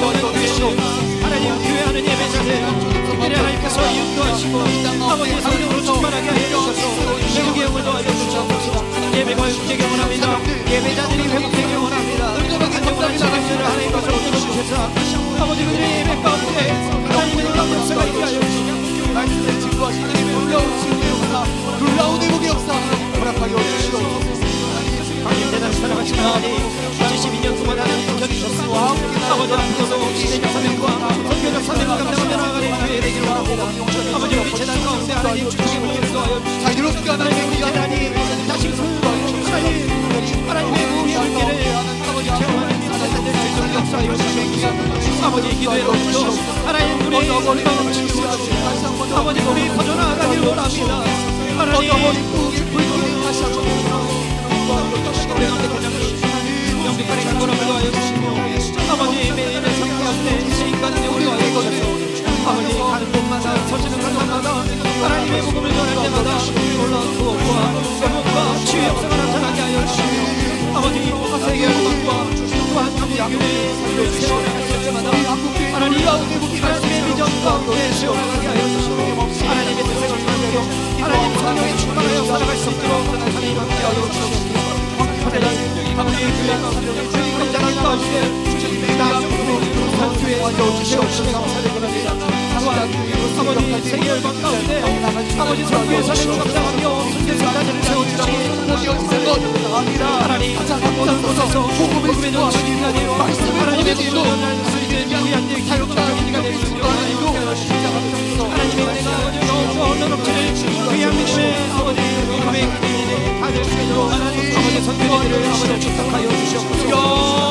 원하고 계시오. 하나님 교회하는 예배자들 특별히 하나님께서 인도하시고 아버지 성령으로 충만하게 하여 주셔서 회복의 영을 더하여 주시옵소서. 예배가 회복되게 원합니다. 예배자들이 회복되게 원합니다. 안정원한 시간들을 하나님께서 얻어주셔서 아버지 그들의 예배 가운데 하나님의 놀라운 역사가 있게 하여 주시옵소서. 말씀을 증거하신 하나님의 놀라운 지금의 역사, 놀라운 회복의 역사 허락하여 주시옵소서. 광림재단 살아가신 하나님 72년 동안 하나님 지켜주셨으고 아버지 앞으로도 시대적 사명과 선교적 사명을 감당하며 나아가는 교회 되기를 원합니다. 아버지 우리 재단 가운데 하나님 축복의 물결을 더하여 주시고 자유롭게 하나님의 우리 재단이 다시 하나님의 부흥의 물결을 체험하는 사람들 역사하여 주시옵소서. 아버지 기도로 주시옵소서. 하나님 우리 마음을 주시옵소서. 아버지 우리 퍼져나가길 원합니다. 하나님 영접하는 강건함을 더하여 주시며 아버지 매일의 삶 가운데 세인간의 영을 더하여 주시옵소서. 아버지 가는 곳마다 서시는 곳마다 하나님의 복음을 전할 때마다 놀라운 구원과 회복과 치유 역사가 나타나게 하여 주시고 아버지 세계 복음과 또한 감리교회의 삶을 세워나갈 때마다 하나님 하나님의 비전 가운데 세워나가게 하여 주시고 하나님의 뜻을 이루며 하나님 성령에 충만하여 살아갈 수 있도록 하나님 함께 하여 주시옵소서. 하나님 아버지 교회 가운데 주님 감당할 가운데 주님의 나라로 교회에 와주시옵소서. 감사드립니다. 아버지 세계 열방 가운데 아버지 선교에서는 감당하며 선교사단을 세워주시고 하나님 모든 곳에서 복음의 전수기가 되어 하나님의 복음을 전할 수 있는 귀한 타격적인 될 수 있도록 하나님의 은혜가 얼른 넘치는 귀한 믿음의 아버지 교회 다될 수 있도록 아버지 선교지들을 아버지 축복하여 주시옵소서.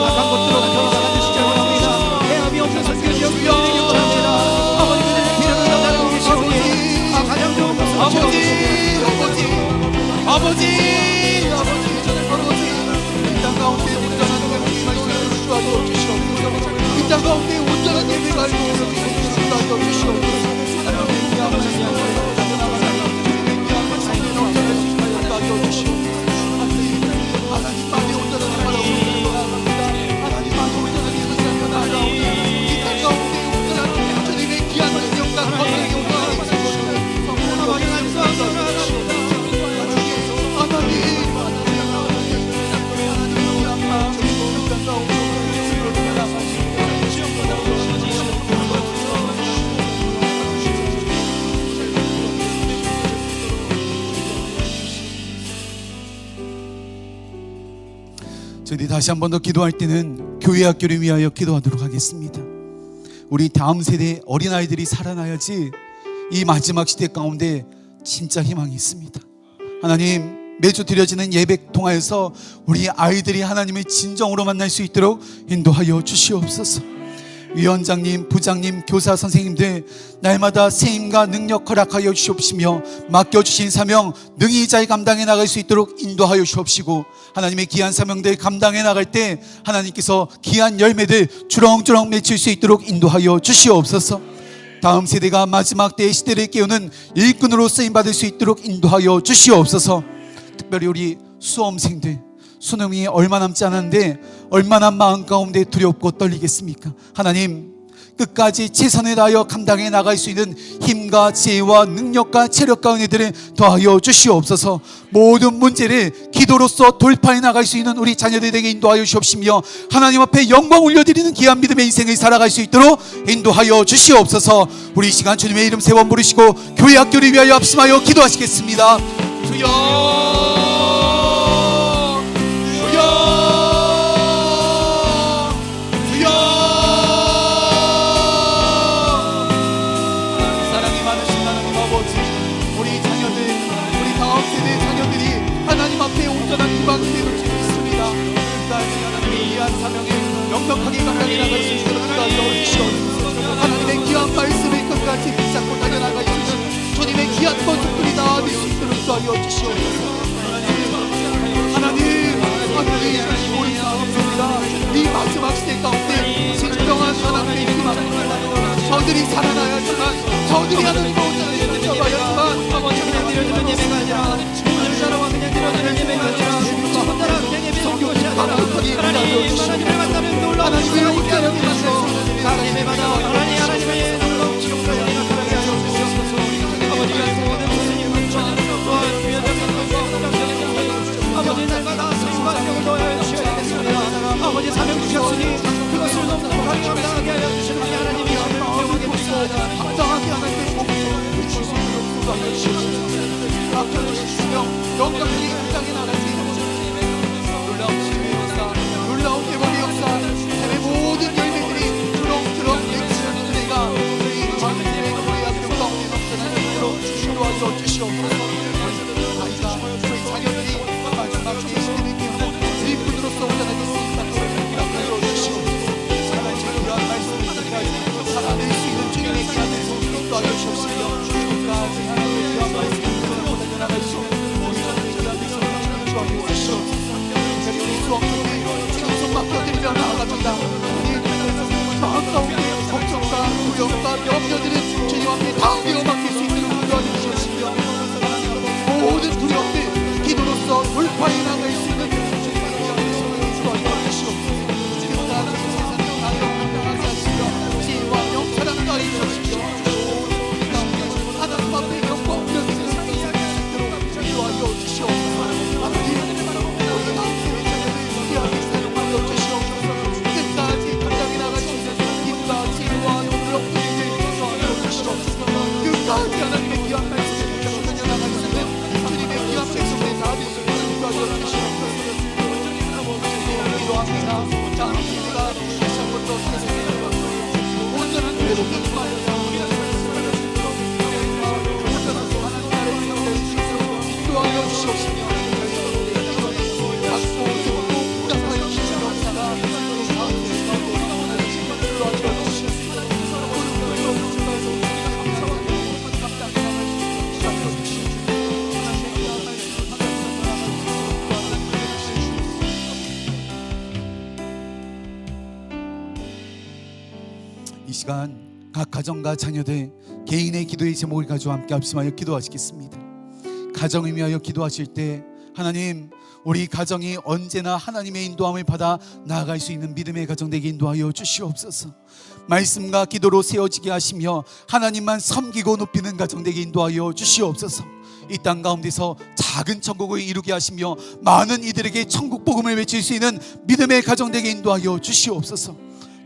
악한 것들로 나타나 주시기 원합니다. 해함이 없는 선교지역 되기 원합니다. 아버지 그들의 기름을 전하고 계시오니 가장 좋은 것은 아버지 이 땅 가운데 온전한 예배의 말씀을 주시하여 주시옵소서. 이 땅 가운데 온전한 예배의 말씀을 주시하여 주시옵소서. 하나님 아버지 하나님 마음이 온전한 하나님 온전한 예배를 나가오니 이 땅 가운데 온전한 주님의 귀한 능력과 권능이 온전하게 저희들이 다시 한 번 더 기도할 때는 교회 학교를 위하여 기도하도록 하겠습니다. 우리 다음 세대 어린아이들이 살아나야지 이 마지막 시대 가운데 진짜 희망이 있습니다. 하나님, 매주 드려지는 예배 통하여서 우리 아이들이 하나님을 진정으로 만날 수 있도록 인도하여 주시옵소서. 위원장님, 부장님, 교사 선생님들 날마다 세임과 능력 허락하여 주시옵시며 맡겨주신 사명 능히 잘 감당해 나갈 수 있도록 인도하여 주옵시고 하나님의 귀한 사명들 감당해 나갈 때 하나님께서 귀한 열매들 주렁주렁 맺힐 수 있도록 인도하여 주시옵소서. 다음 세대가 마지막 때의 시대를 깨우는 일꾼으로 쓰임받을 수 있도록 인도하여 주시옵소서. 특별히 우리 수험생들 수능이 얼마 남지 않았는데 얼마나 마음 가운데 두렵고 떨리겠습니까? 하나님, 끝까지 최선을 다하여 감당해 나갈 수 있는 힘과 지혜와 능력과 체력과 은혜들을 더하여 주시옵소서. 모든 문제를 기도로서 돌파해 나갈 수 있는 우리 자녀들에게 인도하여 주옵시며 하나님 앞에 영광 올려드리는 귀한 믿음의 인생을 살아갈 수 있도록 인도하여 주시옵소서. 우리 이 시간 주님의 이름 세 번 부르시고 교회 학교를 위하여 합심하여 기도하시겠습니다. 주여 희망을 내놓고 있습니다. 끝까지 하나님의 귀한 사명에 명백하게 감당해 나갈 수 있도록 인도하여 주시옵소서. 하나님의 귀한 말씀을 끝까지 붙잡고 달려나갈 수 있는 주님의 귀한 모습들이 나아질 수 있도록 인도하여 주시옵소서. 하나님 우리 사업입니다. 이 마지막 시대 가운데 진정한 하나님의 희망을 저들이 살아나야지만 저들이 하는 모든 잡아야지만 아버지 그냥 드려주는 예배가 아니라 오늘 사람과 그냥 드려주는 예배가 아니라 혼자라 그냥 예배 드리는 것이 아니라 하나님을 만나면 놀라운 하나님의 함께하여 주시옵소서. 하나님의 만나 하나님의 놀라운 지옥과 영이 나타나게 하여 주시옵소서. 아버지가 모든 선생님과 또한 위원장님과 아버지 날마다 스님과 능력을 더하여 주셔야 되겠습니다. 아버지 사명 주셨으니 그것을 너무 감당하게 하여 주시는 하나님의 힘을 배우게 되시옵소서. 합당하게 하나님의 복음을 주실 수 있도록 인도하여 주시옵소서. 아껴주시며 영광이 감당해 나갈 수 있는 놀라운 치유의 역사, 놀라운 회복의 역사, 삶의 모든 열매들이 주렁주렁 맺히는 은혜가 우리 하나님의 교회 학교 가운데 넘쳐나도록 인도하여 주시옵소서. 아이가 우리 자녀들이 마지막 시대를 깨우는 일꾼으로서 온전하게 쓰임받도록 인도하여 주시옵소서. 주시옵시며 끝까지 하나님의 귀한 말씀을 달려나갈 수 있는 모든 귀한 말씀을 주옵소서. 우리 수험생이 지금 손 맡겨드리며 나아갑니다. 마음 가운데 걱정과 두려움과 염려들은 주님 앞에 다 내어맡길 수 있도록 도와주시옵시며 모든 두려움들 기도로서 돌파해 나갈 수 있는 주님의 도와주시옵소서. 끝까지 세상을 나아가게 하시며 지혜와 명철한 나를 주시옵시며 하나님 앞에 영광 올려드리는 수 있도록 도와주시옵소서. 하나님 우리 마음의 자녀를 귀하게 사용하여 주시옵소서. 끝까지 감당해 나갈 수 있는 힘과 지혜와 능력들을 도와주시옵소서. 끝까지 하나님의 귀한 말씀을 붙잡아 나갈 수 있는 주님의 귀한 백성들의 다 되시기를 도와주시옵소서. 기도합니다. 자, 우리가 다시 한 번 더 세상에 온전한 회복을 통하여서 온전한 하나님 나라의 생명을 주시옵소서. 인도하여 주시옵시며 받고 듣고 응답하여 주시는 역사가 도와주어 주시옵소서. 이 시간 각 가정과 자녀들 개인의 기도의 제목을 가지고 함께 합심하여 기도하시겠습니다. 가정을 위하여 기도하실 때 하나님 우리 가정이 언제나 하나님의 인도함을 받아 나아갈 수 있는 믿음의 가정 되게 인도하여 주시옵소서. 말씀과 기도로 세워지게 하시며 하나님만 섬기고 높이는 가정 되게 인도하여 주시옵소서. 이 땅 가운데서 작은 천국을 이루게 하시며 많은 이들에게 천국 복음을 외칠 수 있는 믿음의 가정 되게 인도하여 주시옵소서.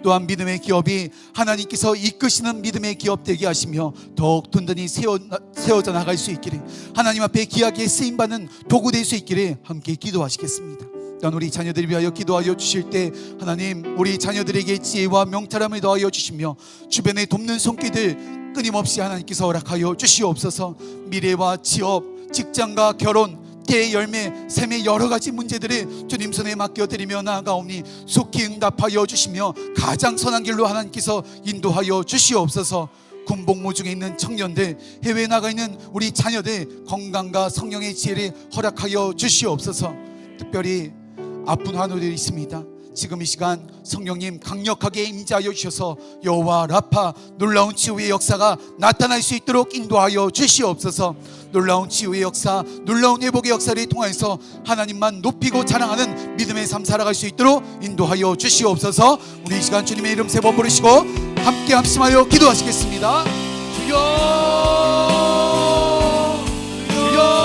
또한 믿음의 기업이 하나님께서 이끄시는 믿음의 기업 되게 하시며 더욱 든든히 세워져 나갈 수 있기를, 하나님 앞에 귀하게 쓰임받는 도구 될 수 있기를 함께 기도하시겠습니다. 또한 우리 자녀들을 위하여 기도하여 주실 때 하나님 우리 자녀들에게 지혜와 명철함을 더하여 주시며 주변에 돕는 손길들 끊임없이 하나님께서 허락하여 주시옵소서. 미래와 취업, 직장과 결혼, 때의 열매, 샘의 여러 가지 문제들을 주님 손에 맡겨드리며 나아가오니 속히 응답하여 주시며 가장 선한 길로 하나님께서 인도하여 주시옵소서. 군복무 중에 있는 청년들, 해외에 나가 있는 우리 자녀들 건강과 성령의 지혜를 허락하여 주시옵소서. 특별히 아픈 환우들이 있습니다. 지금 이 시간 성령님 강력하게 임재하여 주셔서 여호와 라파 놀라운 치유의 역사가 나타날 수 있도록 인도하여 주시옵소서. 놀라운 치유의 역사, 놀라운 회복의 역사를 통해서 하나님만 높이고 자랑하는 믿음의 삶 살아갈 수 있도록 인도하여 주시옵소서. 우리 이 시간 주님의 이름 세 번 부르시고 함께 합심하여 기도하시겠습니다. 주여, 주여,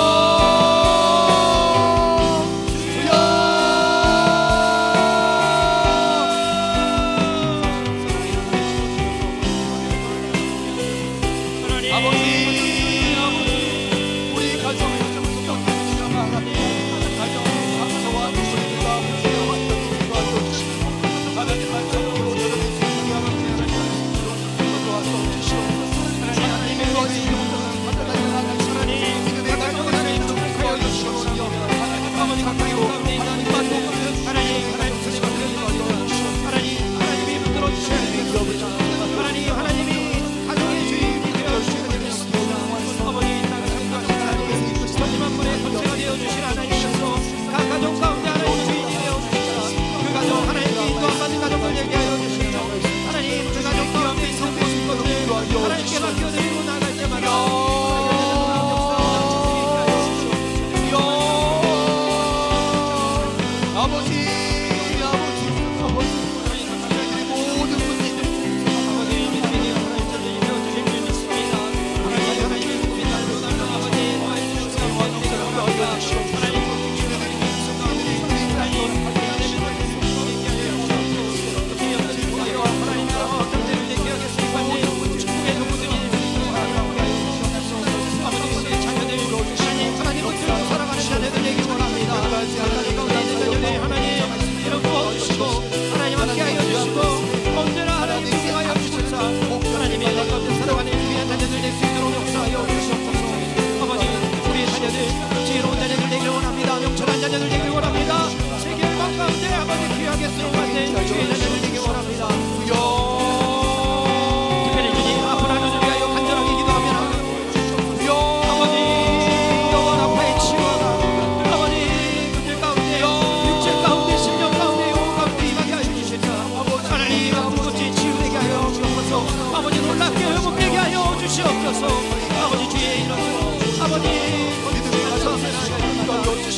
아버지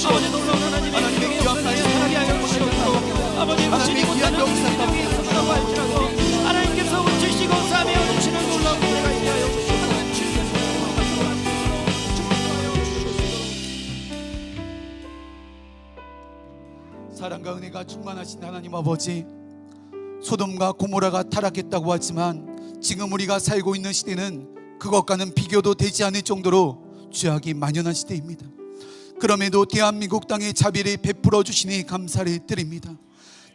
아버지 놀라운 하나님의 귀한 말씀 하게 주시옵소서. 아버지 무신이 못하는 우리를 위해서 할지라도 하나님께서 붙이시고 사며 주시는 놀라운 은혜가 있게 하여 주시옵소서. 사랑과 은혜가 충만하신 하나님 아버지, 소돔과 고모라가 타락했다고 하지만 지금 우리가 살고 있는 시대는 그것과는 비교도 되지 않을 정도로 죄악이 만연한 시대입니다. 그럼에도 대한민국 땅에 자비를 베풀어 주시니 감사를 드립니다.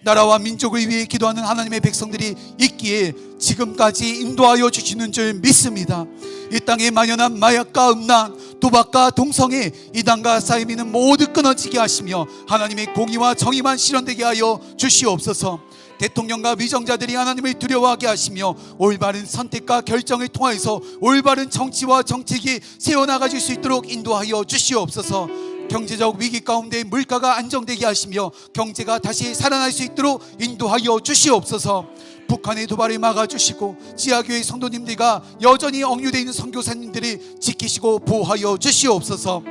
나라와 민족을 위해 기도하는 하나님의 백성들이 있기에 지금까지 인도하여 주시는 줄 믿습니다. 이 땅에 만연한 마약과 음란, 도박과 동성애, 이단과 사이비는 모두 끊어지게 하시며 하나님의 공의와 정의만 실현되게 하여 주시옵소서. 대통령과 위정자들이 하나님을 두려워하게 하시며 올바른 선택과 결정을 통하여서 올바른 정치와 정책이 세워나가질 수 있도록 인도하여 주시옵소서. 경제적 위기 가운데 물가가 안정되게 하시며 경제가 다시 살아날 수 있도록 인도하여 주시옵소서. 북한의 도발을 막아주시고 지하교회 성도님들과 여전히 억류되어 있는 선교사님들이 지키시고 보호하여 주시옵소서.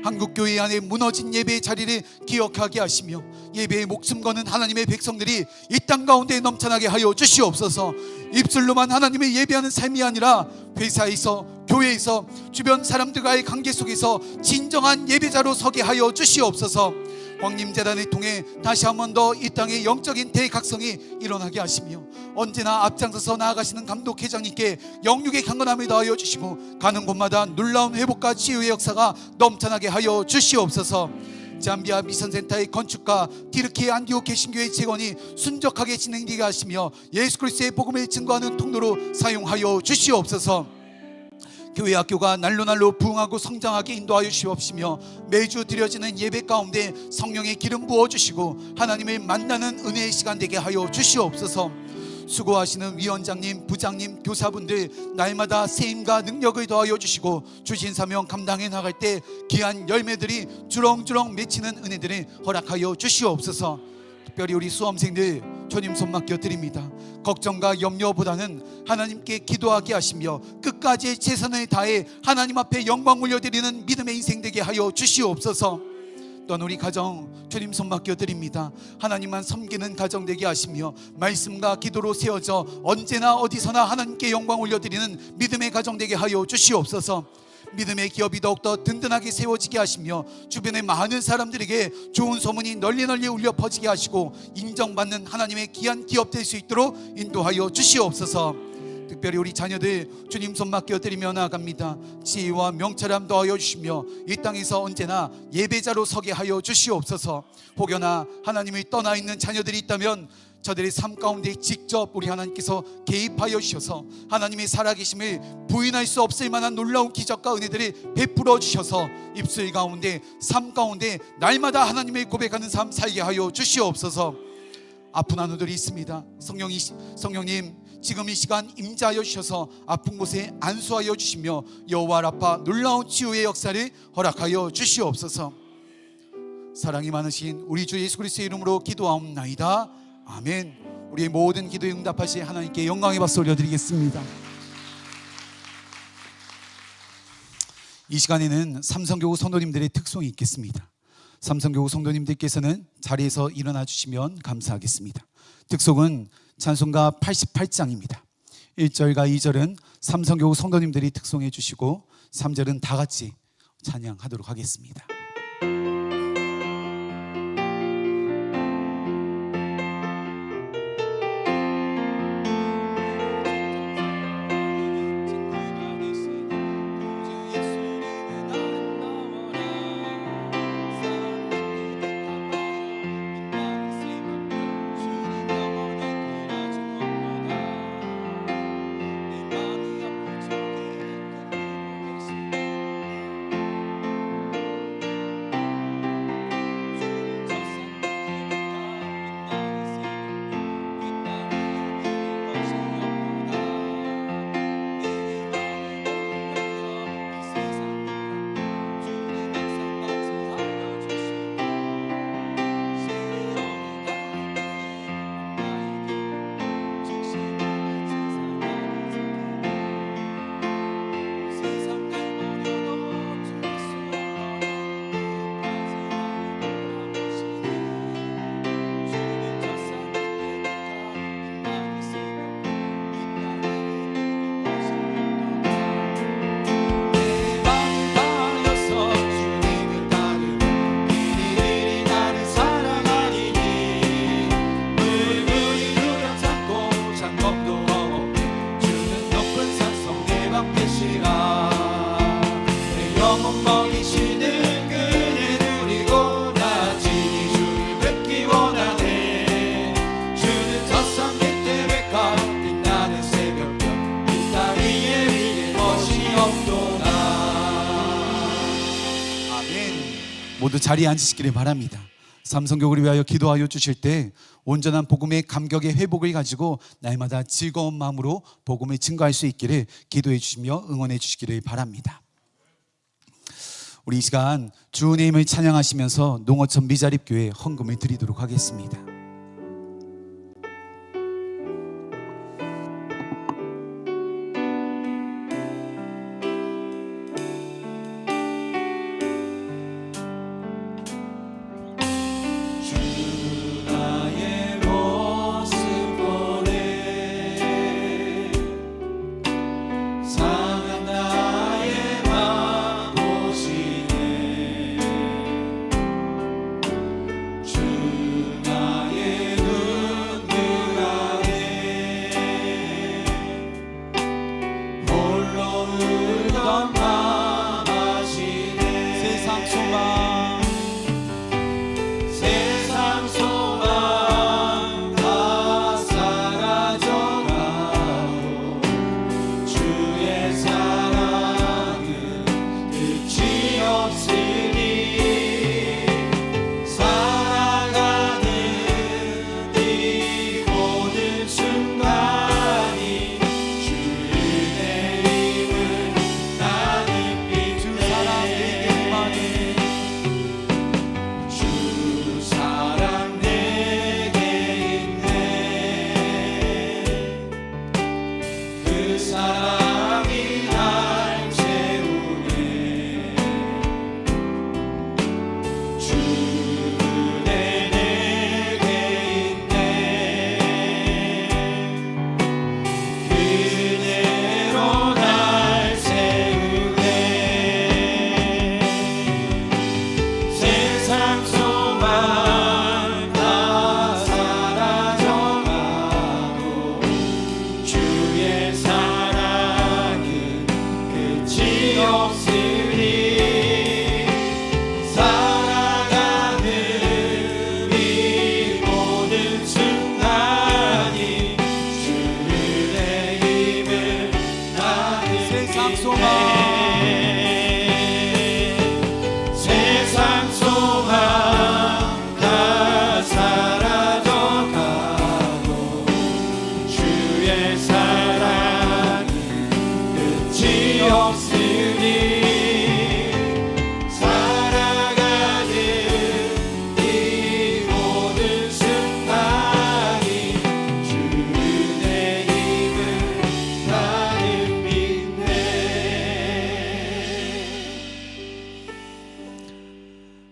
한국교회 안에 무너진 예배의 자리를 기억하게 하시며 예배에 목숨 거는 하나님의 백성들이 이 땅 가운데 넘쳐나게 하여 주시옵소서. 입술로만 하나님을 예배하는 삶이 아니라 회사에서, 교회에서, 주변 사람들과의 관계 속에서 진정한 예배자로 서게 하여 주시옵소서. 광림재단을 통해 다시 한 번 더 이 땅의 영적인 대각성이 일어나게 하시며 언제나 앞장서서 나아가시는 감독회장님께 영육의 강건함을 더하여 주시고 가는 곳마다 놀라운 회복과 치유의 역사가 넘쳐나게 하여 주시옵소서. 잠비아 미션센터의 건축과 디르키 안디옥 개신교회 재건이 순적하게 진행되게 하시며 예수 그리스도의 복음을 증거하는 통로로 사용하여 주시옵소서. 교회 학교가 날로 부흥하고 성장하게 인도하여 주시옵시며 매주 드려지는 예배 가운데 성령의 기름 부어주시고 하나님을 만나는 은혜의 시간 되게 하여 주시옵소서. 수고하시는 위원장님, 부장님, 교사분들 날마다 세임과 능력을 더하여 주시고 주신 사명 감당해 나갈 때 귀한 열매들이 주렁주렁 맺히는 은혜들을 허락하여 주시옵소서. 특별히 우리 수험생들 주님 손 맡겨 드립니다. 걱정과 염려보다는 하나님께 기도하게 하시며 끝까지 최선을 다해 하나님 앞에 영광 올려드리는 믿음의 인생 되게 하여 주시옵소서. 또한 우리 가정 주님 손 맡겨 드립니다. 하나님만 섬기는 가정 되게 하시며 말씀과 기도로 세워져 언제나 어디서나 하나님께 영광 올려드리는 믿음의 가정 되게 하여 주시옵소서. 믿음의 기업이 더욱더 든든하게 세워지게 하시며 주변의 많은 사람들에게 좋은 소문이 널리 울려 퍼지게 하시고 인정받는 하나님의 귀한 기업 될 수 있도록 인도하여 주시옵소서. 특별히 우리 자녀들 주님 손 맡겨 드리며 나아갑니다. 지혜와 명철함 더하여 주시며 이 땅에서 언제나 예배자로 서게 하여 주시옵소서. 혹여나 하나님을 떠나 있는 자녀들이 있다면 저들의 삶 가운데 직접 우리 하나님께서 개입하여 주셔서 하나님의 살아계심을 부인할 수 없을 만한 놀라운 기적과 은혜들을 베풀어 주셔서 입술 가운데 삶 가운데 날마다 하나님을 고백하는 삶 살게 하여 주시옵소서. 아픈 한우들이 있습니다. 성령님 지금 이 시간 임재하여 주셔서 아픈 곳에 안수하여 주시며 여호와 라파 놀라운 치유의 역사를 허락하여 주시옵소서. 사랑이 많으신 우리 주 예수 그리스도의 이름으로 기도하옵나이다. 아멘. 우리의 모든 기도에 응답하시 하나님께 영광의 박수 올려드리겠습니다. 이 시간에는 삼성교구 성도님들의 특송이 있겠습니다. 삼성교구 성도님들께서는 자리에서 일어나 주시면 감사하겠습니다. 특송은 찬송가 88장입니다. 1절과 2절은 삼성교구 성도님들이 특송해 주시고 3절은 다 같이 찬양하도록 하겠습니다. 영혼 먹이시는 그네 누리고 나 진히 주를 뵙기 원하네. 주는 덧산 객대 백합 빛나는 새벽별 이 땅 위에 위에 것이 없도다. 모두 자리에 앉으시기를 바랍니다. 삼성교구를 위하여 기도하여 주실 때 온전한 복음의 감격의 회복을 가지고 날마다 즐거운 마음으로 복음을 증거할 수 있기를 기도해 주시며 응원해 주시기를 바랍니다. 우리 이 시간 주의 이름을 찬양하시면서 농어촌 미자립교회 헌금을 드리도록 하겠습니다.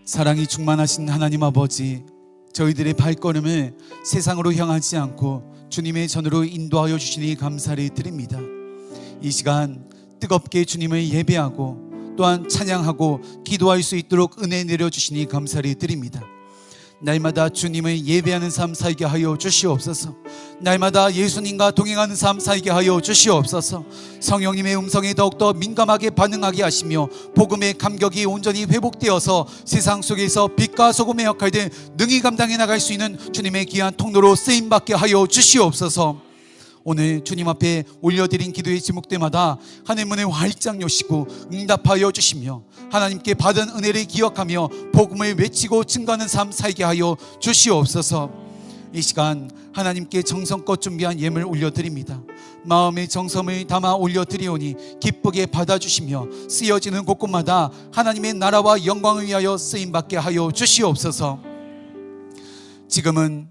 사랑이 충만하신 하나님 아버지, 저희들의 발걸음을 세상으로 향하지 않고 주님의 전으로 인도하여 주시니 감사를 드립니다. 이 시간 뜨겁게 주님을 예배하고 또한 찬양하고 기도할 수 있도록 은혜 내려주시니 감사를 드립니다. 날마다 주님을 예배하는 삶 살게 하여 주시옵소서. 날마다 예수님과 동행하는 삶 살게 하여 주시옵소서. 성령님의 음성에 더욱더 민감하게 반응하게 하시며 복음의 감격이 온전히 회복되어서 세상 속에서 빛과 소금의 역할들 능히 감당해 나갈 수 있는 주님의 귀한 통로로 쓰임받게 하여 주시옵소서. 오늘 주님 앞에 올려드린 기도의 제목들마다 하늘 문을 활짝 여시고 응답하여 주시며 하나님께 받은 은혜를 기억하며 복음을 외치고 증거하는 삶 살게 하여 주시옵소서. 이 시간 하나님께 정성껏 준비한 예물 올려드립니다. 마음의 정성을 담아 올려드리오니 기쁘게 받아주시며 쓰여지는 곳곳마다 하나님의 나라와 영광을 위하여 쓰임받게 하여 주시옵소서. 지금은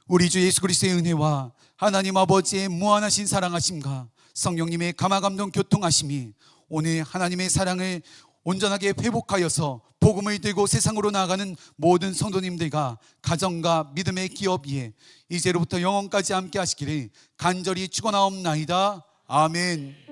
우리 주 예수 그리스도의 은혜와 하나님 아버지의 무한하신 사랑하심과 성령님의 감화감동 교통하심이 오늘 하나님의 사랑을 온전하게 회복하여서 복음을 들고 세상으로 나아가는 모든 성도님들과 가정과 믿음의 기업 위에 이제로부터 영원까지 함께 하시기를 간절히 축원하옵나이다. 아멘.